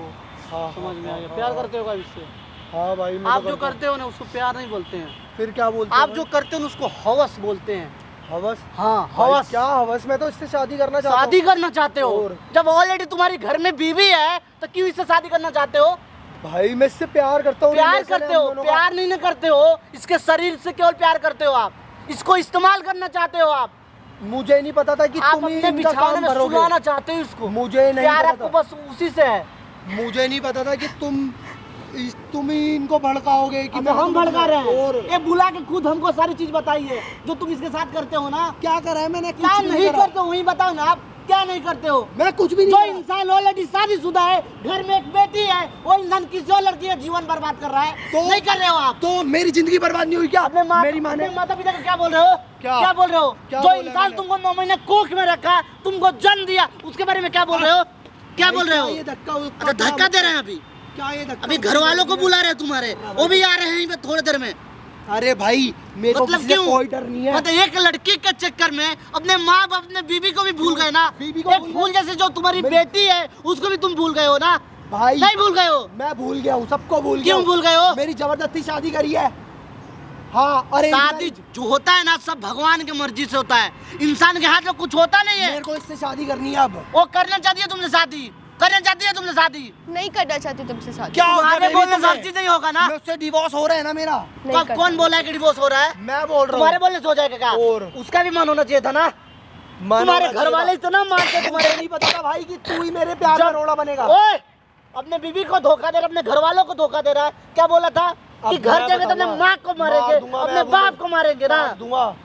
हाँ समझ में आ गया। हाँ, प्यार हाँ। करते हो इससे? हाँ भाई, मैं आप तो जो करता हूँ। करते हो ना उसको प्यार नहीं बोलते हैं, फिर क्या बोलते आप हो जो भाई? करते हो ना उसको हवस बोलते हैं। हवस? हाँ भाई, हवस। क्या हवस? मैं तो इससे शादी करना चाहता हूँ। शादी करना चाहते हो? और? जब ऑलरेडी तुम्हारी घर में बीवी है तो क्यों इससे शादी करना चाहते हो? भाई मैं इससे प्यार करता हूँ। प्यार relation है करते हम हो? दोनों का। प्यार नहीं ना करते हो, इसके शरीर से केवल प्यार करते हो आप, इसको इस्तेमाल करना चाहते हो आप। मुझे नहीं पता था कि आप तुम ही अपने इनका बिछाने काम में भरोगे। सुलाना चाहते हो इसको। मुझे नहीं प्यार पता आपको था। बस उसी से है। मुझे नहीं पता था कि तुम ही इनको भड़काओगे कि अब मैं हम भड़का रहे हैं। और ये बुला के खुद हमको सारी चीज बताइए जो तुम इसके साथ करते हो ना। क्या करा है मैंने? कुछ क्या नहीं करा। करते हो वही बताओ ना आप। क्या नहीं करते हो? मैं कुछ भी जो नहीं इंसान ऑलरेडी शादीशुदा है, घर में एक बेटी है, वो इंसान किसी और लड़की का जीवन बर्बाद कर रहा है, तो- नहीं कर रहे हो आप? तो मेरी जिंदगी बर्बाद नहीं हुई क्या? अपने मेरी माँ ने माता पिता को क्या बोल रहे हो? क्या? बोल रहे हो? क्या जो बोला इंसान मैंने? तुमको 9 महीने कोख में रखा, तुमको जन्म दिया, उसके बारे में क्या बोल रहे हो? क्या बोल रहे हो? ये धक्का अच्छा, धक्का दे रहे हैं अभी? क्या ये धक्का? अभी घर वालों को बुला रहे हैं तुम्हारे, वो भी आ रहे हैं यहीं पे थोड़ी देर में। अरे भाई मेरे को मतलब किसी से क्यों? कोई डर नहीं है। मतलब एक लड़की के चक्कर में अपने माँ बाप अपने बीवी को भी भूल गए ना। बीवी को एक भूल फूल जैसे जो तुम्हारी मेरी- बेटी है उसको भी तुम भूल गए हो ना? भाई नहीं भूल गए हो? मैं भूल गया हूँ, सबको भूल गया क्यों हूँ। भूल गए हो? मेरी जबरदस्ती शादी करी है। हाँ अरे शादी जो होता है ना सब भगवान की मर्जी से होता है, इंसान के हाथ में कुछ होता नहीं है। मेरे को इससे शादी करनी है अब। वो करना चाहती है तुमसे शादी, करना चाहती है तुमसे शादी। नहीं करना चाहती तुमसे शादी। क्या हो गया तुम्हारे बेबी बोलने से तुम्हें? हर चीज नहीं होगा ना। मैं उससे डिवोर्स हो रहा है ना मेरा। नहीं कब करना। कौन बोला है कि डिवोर्स हो रहा है? मैं बोल रहा तुम्हारे हूँ। बोलने से हो जाएगा क्या? और? उसका भी मन होना चाहिए था ना। तुम्हारे घर वाले इतना मानते मुझे तुम्हारे। नहीं पता था भाई कि तू ही मेरे प्यार का रोड़ा बनेगा। ओए, अपने बीवी को धोखा दे रहा है, अपने घर वालों को धोखा दे रहा है। क्या बोला था कि अब घर मैं जाके तो अपने बताऊंगा। माँ को मारेंगे, मार दूंगा अपने मैं, बाप को मारेंगे ना। मार दूंगा।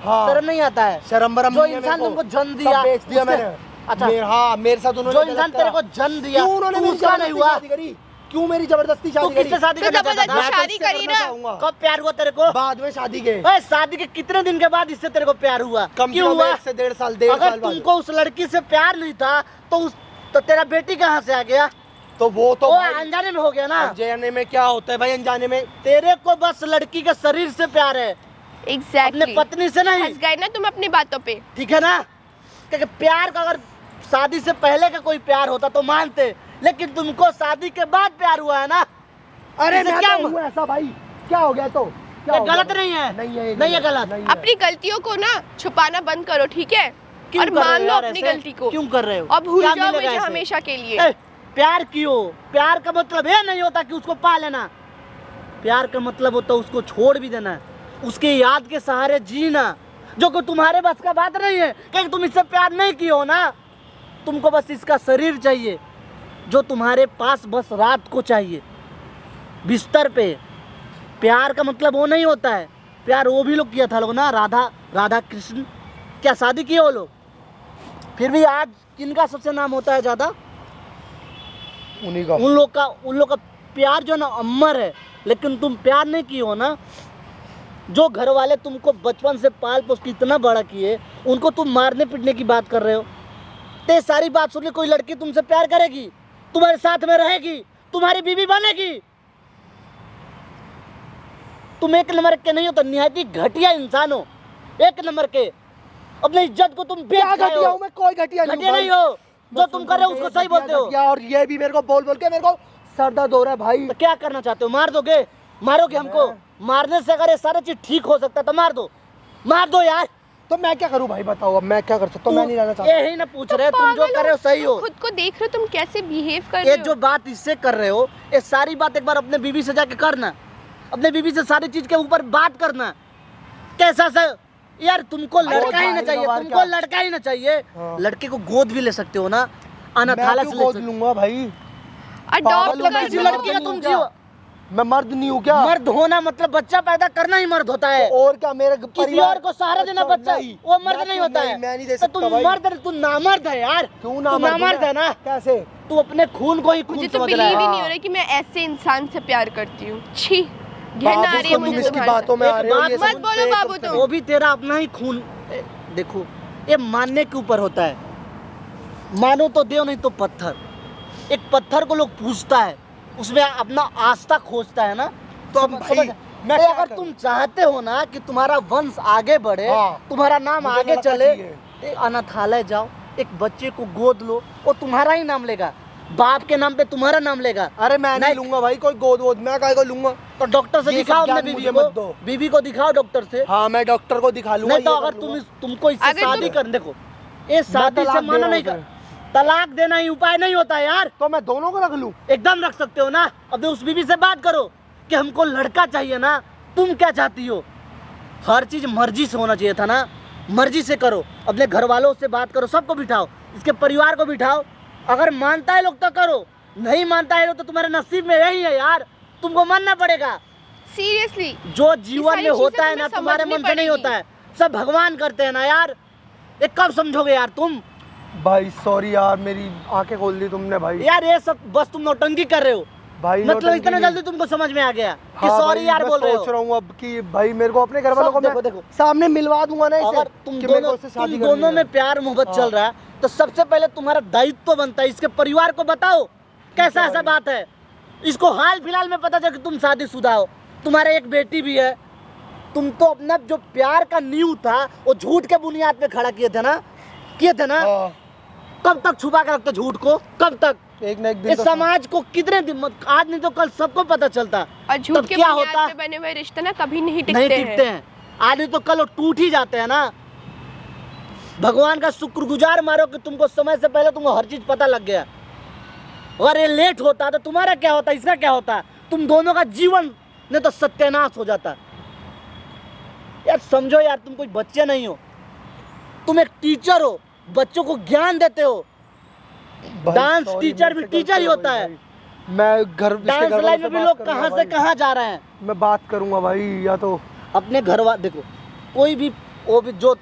हाँ शर्म नहीं आता है? शर्म बरम जो नहीं है इंसान मेरे को। तुमको जन्म सब दिया, बेच दिया उसके- मैंने। अच्छा। हाँ मेरे साथ उन्होंने जो गलत इंसान करा। तेरे को जन्म दिया, क्यों उन्होंने तू मेरी उसका नहीं जबरदस्ती हुआ? शादी करी? क्यों मेरी जबरदस्ती तू शादी करी? किससे शादी तो करना चाहता जबरदस्ती था? शादी करी ना। चाहूंगा। कब प्यार हुआ तेरे को? बाद में शादी के ओए, शादी के कितने दिन के बाद इससे तेरे को प्यार हुआ? कम से क्यों कम हुआ? 1 से 1.5 साल 1.5 अगर साल बाद। तुमको उस लड़की से प्यार नहीं था तो तेरा बेटी कहाँ से आ गया? तो वो तो वो भाई, अनजाने में हो गया ना। अनजाने में क्या होता है भाई? अनजाने में तेरे को बस लड़की के शरीर से प्यार है, अपने एग्जैक्टली। पत्नी से नहीं। फंस गए ना तुम अपनी बातों पे। ठीक है ना? क्योंकि प्यार का अगर शादी से पहले का कोई प्यार होता तो मानते, लेकिन तुमको शादी के बाद प्यार हुआ है ना। अरे इससे मैं क्या क्या हूँ ऐसा भाई? क्या हो गया तो? क्या ये हो गया? गलत नहीं है। नहीं है ये नहीं है गलत। नहीं है। अपनी गलतियों को ना छुपाना बंद करो, ठीक है? क्यों और कर रहे मान हो लो यार अपनी ऐसे? गलती को क्यों कर रहे हो? और भूल क्या जाओ मिलेगा मुझे ऐसे? हमेशा के लिए। ए, प्यार क्यों? प्यार का मतलब ये नहीं होता कि उसको पा लेना। प्यार का मतलब होता है उसको छोड़ भी देना, उसके याद के सहारे जीना, जो कि तुम्हारे बस का बात नहीं है। क्योंकि तुम इससे प्यार नहीं किए हो ना। तुमको बस इसका शरीर चाहिए, जो तुम्हारे पास बस रात को चाहिए, बिस्तर पे। प्यार का मतलब वो नहीं होता है। प्यार वो भी लोग किया था लोग ना, राधा कृष्ण। क्या शादी किए वो लोग? फिर भी आज किनका सबसे नाम होता है ज़्यादा? उन्हीं का। उन लोग का प्यार जो ना अमर है। लेकिन तुम प्यार नहीं किए हो ना। जो घर वाले तुमको बचपन से पाल पोस के इतना बड़ा किए, उनको तुम मारने पीटने की बात कर रहे हो। ते सारी बात सुन के कोई लड़की तुमसे प्यार करेगी, तुम्हारे साथ में रहेगी, तुम्हारी बीवी बनेगी? तुम एक नंबर के नहीं हो तो निहायत ही घटिया इंसान हो। एक नंबर के। अपनी इज्जत को तुम बेच क्या गए घटिया हो। हूँ मैं? कोई घटिया घटिया नहीं हो। जो तुम कर रहे हो उसको सही बोलते हो। और ये भी मेरे को बोल बोल के मेरे को सर दर्द हो रहा है भाई। तो क्या करना चाहते हो? मार दोगे? मारोगे हमको? मारने से अगर ये सारा चीज ठीक हो सकता है तो मार दो, मार दो यार। तो मैं क्या करूं भाई? बताओ अब मैं क्या कर सकता हूं? मैं नहीं रहना चाहता। यही ना पूछ रहे, तुम जो कर रहे हो सही हो। खुद को देख रहे हो तुम कैसे बिहेव कर ये रहे जो हो। बात इससे कर रहे हो, ये सारी बात एक बार अपने बीवी से जाके करना। अपने बीवी से सारी चीज के ऊपर बात करना। कैसा सा यार, तुमको लड़का ही ना चाहिए, तुमको लड़का ही ना चाहिए। हाँ। लड़के को गोद भी ले सकते हो ना, मैं अनाथालय से क्यों ले गोद सकते लूंगा भाई? अडॉप्ट पागल हो कर किसी लो। लड़की का तुम जियो। मैं मर्द नहीं हूँ क्या? मर्द होना मतलब बच्चा पैदा करना ही मर्द होता है। और क्या? मेरे किसी और को सहारा देना बच्चा, नहीं, वो मर्द मैं नहीं क्यों होता है। मैं नहीं दे तो सकता तुम भाई। मर्द, तू नामर्द है यार। क्यों तू नामर्द नामर्द है ना। कैसे? तू अपने खून को ही खून मुझे तो समझ बिलीव रहा ही है। नहीं हो रहा कि मैं ऐसे इंसान से प्यार करती हूँ। छी, घृणा आ बाबू रही है को तुम मुझे इसकी तुम्हारे बातों में एक आ रहे हो। बात ये मत सब बोलो उनसे बाबू कम तुम। वो भी तेरा अपना ही खून। देखो, ये मानने के ऊपर होता है। मानो तो देव, नहीं तो पत्थर। एक पत्थर को लोग पूछता है, उसमें अपना आस्था खोजता है ना। तो समझ- भाई, समझ- मैं तो क्या अगर करूं? तुम चाहते हो ना कि तुम्हारा वंश आगे बढ़े, हाँ। तुम्हारा नाम मुझे आगे लड़का चले, चाहिए। एक अनाथालय जाओ, एक बच्चे को गोद लो, वो तुम्हारा ही नाम लेगा, बाप के नाम पे तुम्हारा नाम लेगा। अरे मैं नहीं लूंगा भाई कोई गोद वोद। मैं काहे को लूंगा? तो डॉक्टर से ये सब दिखाओ अपने ज्ञान बीवी मुझे को, मत दो। बीवी को दिखाओ डॉक्टर से। हाँ मैं डॉक्टर को दिखा लूंगा। नहीं तो ये अगर कर लूंगा। तुमको इससे अगर शादी तुम- कर, देखो ये शादी तलाक से दे माना रहा नहीं हूं कर, तलाक देना ही उपाय नहीं होता यार। तो मैं दोनों को रख लूं? एकदम रख सकते हो ना। अब उस बीवी से बात करो कि हमको लड़का चाहिए ना, तुम क्या चाहती हो। हर चीज मर्जी से होना चाहिए था ना। मर्जी से करो, अपने घर वालों से बात करो, सबको बिठाओ, इसके परिवार को बिठाओ। अगर मानता है लोग तो करो, नहीं मानता है लोग तो तुम्हारे नसीब में यही है यार, तुमको मानना पड़ेगा। सीरियसली जो जीवन सारी में होता है चीजें ना तुम्हें तुम्हारे समझनी मन से नहीं पड़ेगी। होता है, सब भगवान करते हैं ना यार। ये कब समझोगे यार तुम? भाई सॉरी यार, मेरी आंखें खोल दी तुमने भाई। यार ये सब बस तुम नौटंकी कर रहे हो भाई मतलब नौटंकी इतना नहीं। जल्दी तुमको समझ में आ गया कि हाँ सॉरी भाई, यार मैं बोल रहे सोच हो। रहा हूँ अब कि भाई मेरे को अपने घर वालों को देखो, मैं देखो। सामने मिलवा दूंगा ना इसे, अगर तुम कि मेरे को दोनों उससे शादी तुम करनी दोनों है। में प्यार मोहब्बत हाँ। चल रहा है तो सबसे पहले तुम्हारा दायित्व बनता है इसके परिवार को बताओ कैसा है ऐसा भाई। बात है। इसको हाल फिलहाल में पता चला कि तुम शादीशुदा हो, तुम्हारे एक बेटी भी है। तुम तो अपना जो प्यार का नींव था वो झूठ के बुनियाद पे खड़ा किए थे ना हाँ, कब तक छुपा के रखते झूठ को, कब तक? एक ना एक दिन इस तो समाज को कितने दिन, आज नहीं तो कल सबको पता चलता। और झूठ तब के क्या बुनियाद होता? पे बने हुए रिश्ते ना कभी नहीं नहीं टिकते टिकते हैं, आज नहीं तो कल वो टूट ही जाते हैं ना। भगवान का शुक्रगुजार मारो कि तुमको समय से पहले तुमको हर चीज पता लग गया। अगर ये लेट होता तो तुम्हारा क्या होता, इसका क्या होता? तुम दोनों का जीवन ने तो सत्यानाश हो जाता। यार समझो यार, तुम कोई बच्चे नहीं हो, तुम एक टीचर हो, बच्चों को ज्ञान देते हो। भाई, डांस sorry, टीचर मेरे भी से टीचर ही गलती हो होता गई है। भाई। मैं घर इसके डांस घर वालों लाइन से में भी बात लोग करूंगा कहाँ से भाई। कहाँ जा रहे हैं। मैं बात करूंगा भाई, या तो अपने घर वाले देखो, कोई भी वो भी जो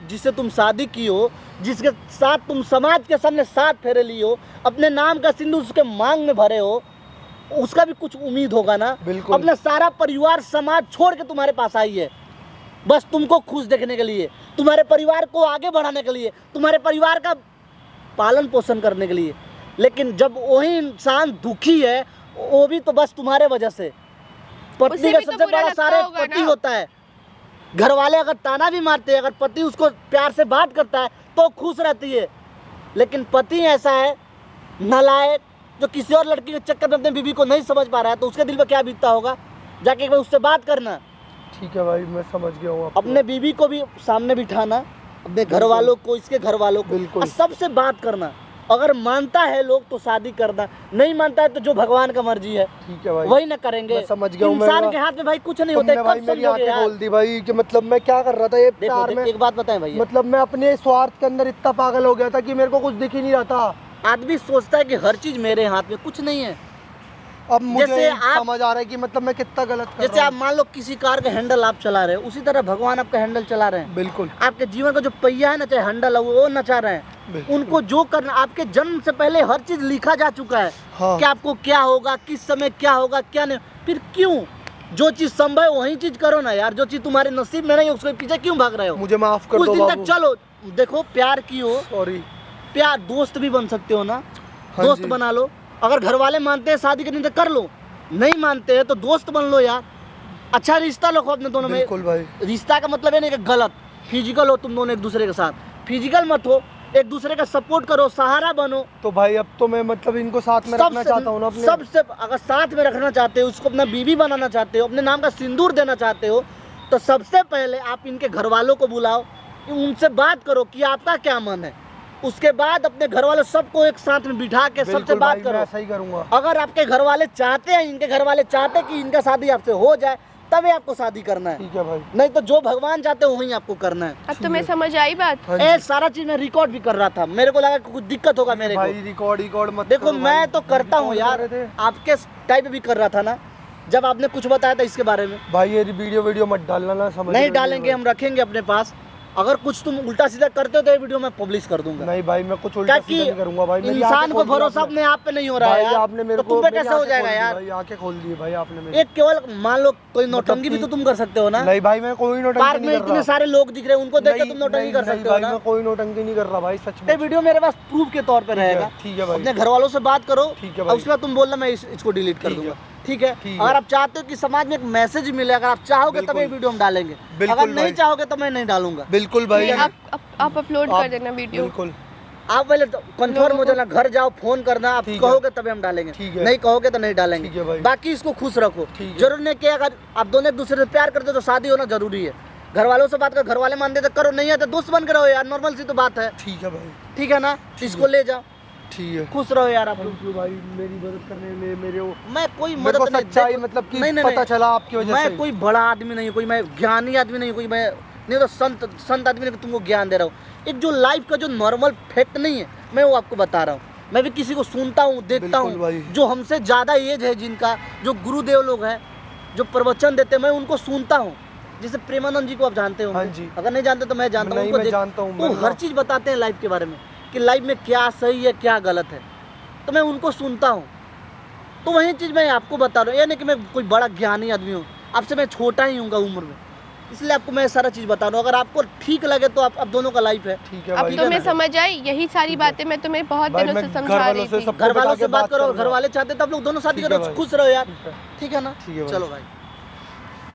जिससे तुम शादी की हो, जिसके साथ तुम समाज के सामने साथ फेरे ली हो, अपने नाम का सिंदूर उसके मांग में भरे हो, उसका भी कुछ उम्मीद होगा ना। बिल्कुल। अपना सारा परिवार समाज छोड़ के तुम्हारे पास आई है बस तुमको खुश देखने के लिए, तुम्हारे परिवार को आगे बढ़ाने के लिए, तुम्हारे परिवार का पालन पोषण करने के लिए। लेकिन जब वही इंसान दुखी है, वो भी तो बस तुम्हारे वजह से। पत्नी उसे का भी तो सबसे बुरा बड़ा लगता सारे होगा पति ना। होता है। घर वाले अगर ताना भी मारते हैं, अगर पति उसको प्यार से बात करता है तो खुश रहती है। लेकिन पति ऐसा है नालायक, जो किसी और लड़की के चक्कर में अपने बीवी को नहीं समझ पा रहा है, तो उसके दिल में क्या बीतता होगा। जाके एक बार उससे बात करना, ठीक है भाई, मैं समझ गया हूँ आपको। अपने बीवी को भी सामने बिठाना, अपने घर वालों को, इसके घर वालों को, बिल्कुल। और सबसे बात करना। अगर मानता है लोग तो शादी करना, नहीं मानता है तो जो भगवान का मर्जी है ठीक है भाई, वही ना करेंगे। मैं समझ गया हूँ। इंसान के हाथ में भाई कुछ नहीं होता है, तुमने भाई कब मेरी समझोगे आंखें यार? खोल दी भाई, कि मतलब मैं क्या कर रहा था ये देखो, प्यार में। एक बात बताएं भैया, मतलब मैं अपने स्वार्थ के अंदर इतना पागल हो गया था कि मेरे को कुछ दिख ही नहीं रहा था। आदमी सोचता है कि हर चीज मेरे हाथ में, कुछ नहीं है। अब मुझे जैसे आप- समझ आ रहा है कि मतलब मैं कितना गलत कर जैसे रहा आप मान लो किसी कार का हैंडल आप चला रहे हो, उसी तरह भगवान आपका हैंडल चला रहे हैं। हूँ। बिल्कुल आपके जीवन का जो पहिया है ना, चाहे हैंडल है, वो नचा रहे हैं। बिल्कुल। उनको जो करना, आपके जन्म से पहले हर चीज लिखा जा चुका है हाँ। कि आपको क्या होगा, किस समय क्या होगा, क्या नहीं। फिर क्यों जो चीज संभव है वही चीज करो ना यार। जो चीज तुम्हारे नसीब में नहीं है उसके पीछे क्यों भाग रहे हो? मुझे माफ कर कुछ दो दिन बाबू। तक चलो, देखो प्यार की हो, सॉरी। प्यार दोस्त भी बन सकते हो ना, हाँ दोस्त जी। बना लो। अगर घर वाले मानते हैं शादी करनी तो कर लो, नहीं मानते हैं तो दोस्त बन लो यार। अच्छा रिश्ता रखो अपने दोनों में। बिल्कुल भाई, रिश्ता का मतलब है नहीं कि गलत फिजिकल हो, तुम दोनों एक दूसरे के साथ फिजिकल मत हो, एक दूसरे का सपोर्ट करो, सहारा बनो। तो भाई अब तो मैं मतलब इनको साथ में रखना चाहता हूँ ना अपने। सबसे अगर साथ में रखना चाहते हो, उसको अपना बीवी बनाना चाहते हो, अपने नाम का सिंदूर देना चाहते हो, तो सबसे पहले आप इनके घर वालों को बुलाओ, उनसे बात करो कि आपका क्या मन है। उसके बाद अपने घर वालों सबको एक साथ में बिठा के सबसे बिल्कुल बात भाई, मैं करो। ऐसा ही करूंगा। अगर आपके घर वाले चाहते हैं, इनके घर वाले चाहते हैं कि इनका शादी आपसे हो जाए, तभी आपको शादी करना है। ठीक है भाई। नहीं तो जो भगवान चाहते हैं वही आपको करना है। अब तुम्हें समझ आई बात? हाँ ए जी। सारा चीज मैं रिकॉर्ड भी कर रहा था, मेरे को लगा कि कुछ दिक्कत होगा मेरे भाई को। रिकॉर्ड मत देखो करो मैं भाई। तो करता हूँ रिकॉर्ड यार, कर रहे थे। आपके टाइप भी कर रहा था ना जब आपने कुछ बताया था इसके बारे में। भाई ये वीडियो मत डालना ना, समझ नहीं रहे हो डालेंगे, भाई। हम रखेंगे अपने पास। अगर कुछ तुम उल्टा सीधा करते हो तो ये वीडियो मैं पब्लिश कर दूंगा। नहीं भाई, मैं कुछ उल्टा सीधा नहीं करूंगा भाई। मेरी इंसान आंखें को खोल दी भरोसा आपने। अपने आप पे नहीं हो रहा है भाई यार, आपने मेरे तो को तुम पे मेरी कैसे हो आंखें जाएगा खोल दी यार? भाई, आंखें खोल दी भाई आपने मेरी। एक केवल मान लो कोई नौटंकी भी कि- तो तुम कर सकते हो ना। नहीं भाई, मैं कोई नौटंकी पार्क नहीं में कर इतने रहा। सारे लोग दिख रहे हैं, उनको देख के नहीं, तुम नौटंकी नहीं, कर नहीं सकते हो भाई, ना। मैं कोई नौटंकी नहीं कर रहा भाई, सच ये में। वीडियो मेरे पास प्रूफ के तौर पे रहेगा। ठीक है भाई। अपने घर वालों से बात करो, ठीक है और भाई। उसके बाद तुम बोलना मैं इसको डिलीट कर ठीक है। दूंगा। ठीक है? ठीक है। अगर आप चाहते हो कि समाज में एक मैसेज मिले, अगर आप चाहोगे तब बिल्कुल। ये वीडियो हम डालेंगे। बिल्कुल अगर नहीं भाई। चाहोगे तो मैं नहीं डालूंगा। बिल्कुल भाई। नहीं, आप अपलोड कर देना वीडियो। बिल्कुल। आप पहले कंफर्म हो जाना, घर जाओ, फोन करना, आप ठीक है। कहोगे तभी हम डालेंगे, ठीक है। नहीं कहोगे तो नहीं डालेंगे। ठीक है भाई। बाकी इसको खुश रखो। ठीक है। जरूर नहीं कि अगर आप दोनों एक दूसरे से प्यार करते हो तो शादी होना जरूरी है। घर वालों से बात करो, घर वाले मानते तो करो, नहीं है तो दोस्त बन के रहो यार, नॉर्मल सी तो बात है। ठीक है भाई। ठीक है ना? इसको ले जाओ, ठीक है। खुश रहो यार आप लोग। थैंक यू भाई, मेरी मदद करने में। मेरे को मैं कोई मेरे को मदद नहीं, सच्चाई देखो- मतलब कि नहीं, नहीं, पता नहीं। चला आपकी वजह से। मैं कोई बड़ा आदमी नहीं हूँ, कोई मैं ज्ञानी आदमी नहीं हूँ, कोई मैं नहीं तो संत आदमी नहीं कि तुमको ज्ञान दे रहा हूँ। एक जो लाइफ का जो नॉर्मल फैक्ट नहीं है, मैं वो आपको बता रहा हूँ। मैं भी किसी को सुनता हूँ, देखता बिल्कुल भाई। हूँ, जो हमसे ज़्यादा एज है जिनका, जो गुरुदेव लोग हैं, जो प्रवचन देते हैं, मैं उनको सुनता हूँ। जैसे प्रेमानंद जी को आप जानते हो? हाँ जी। अगर नहीं जानते तो मैं जानता हूँ, नहीं, उनको मैं जानता हूँ, वो मैं हर चीज़ बताते हैं लाइफ के बारे में कि लाइफ में क्या सही है क्या गलत है, तो मैं उनको सुनता हूँ। तो वही चीज़ मैं आपको बता रहा हूँ, ये नहीं कि मैं कोई बड़ा ज्ञानी आदमी हूँ, आपसे मैं छोटा ही हूँ उम्र में, इसलिए आपको मैं सारा चीज़ बता रहा हूँ। अगर आपको ठीक लगे तो आप दोनों का लाइफ है। ठीक है अब भाई, तुम्हें समझ आई यही सारी बातें मैं तुम्हें बहुत भाई, दिनों मैं से घर समझा वालों रही से थी। सबको घर बिठा वालों के से बात बात करो, करूंगा। घर वाले चाहते तब लोग दोनों शादी ठीक है करो, भाई। खुश रहो यार, ठीक है। ठीक है ना? ठीक है भाई। चलो भाई।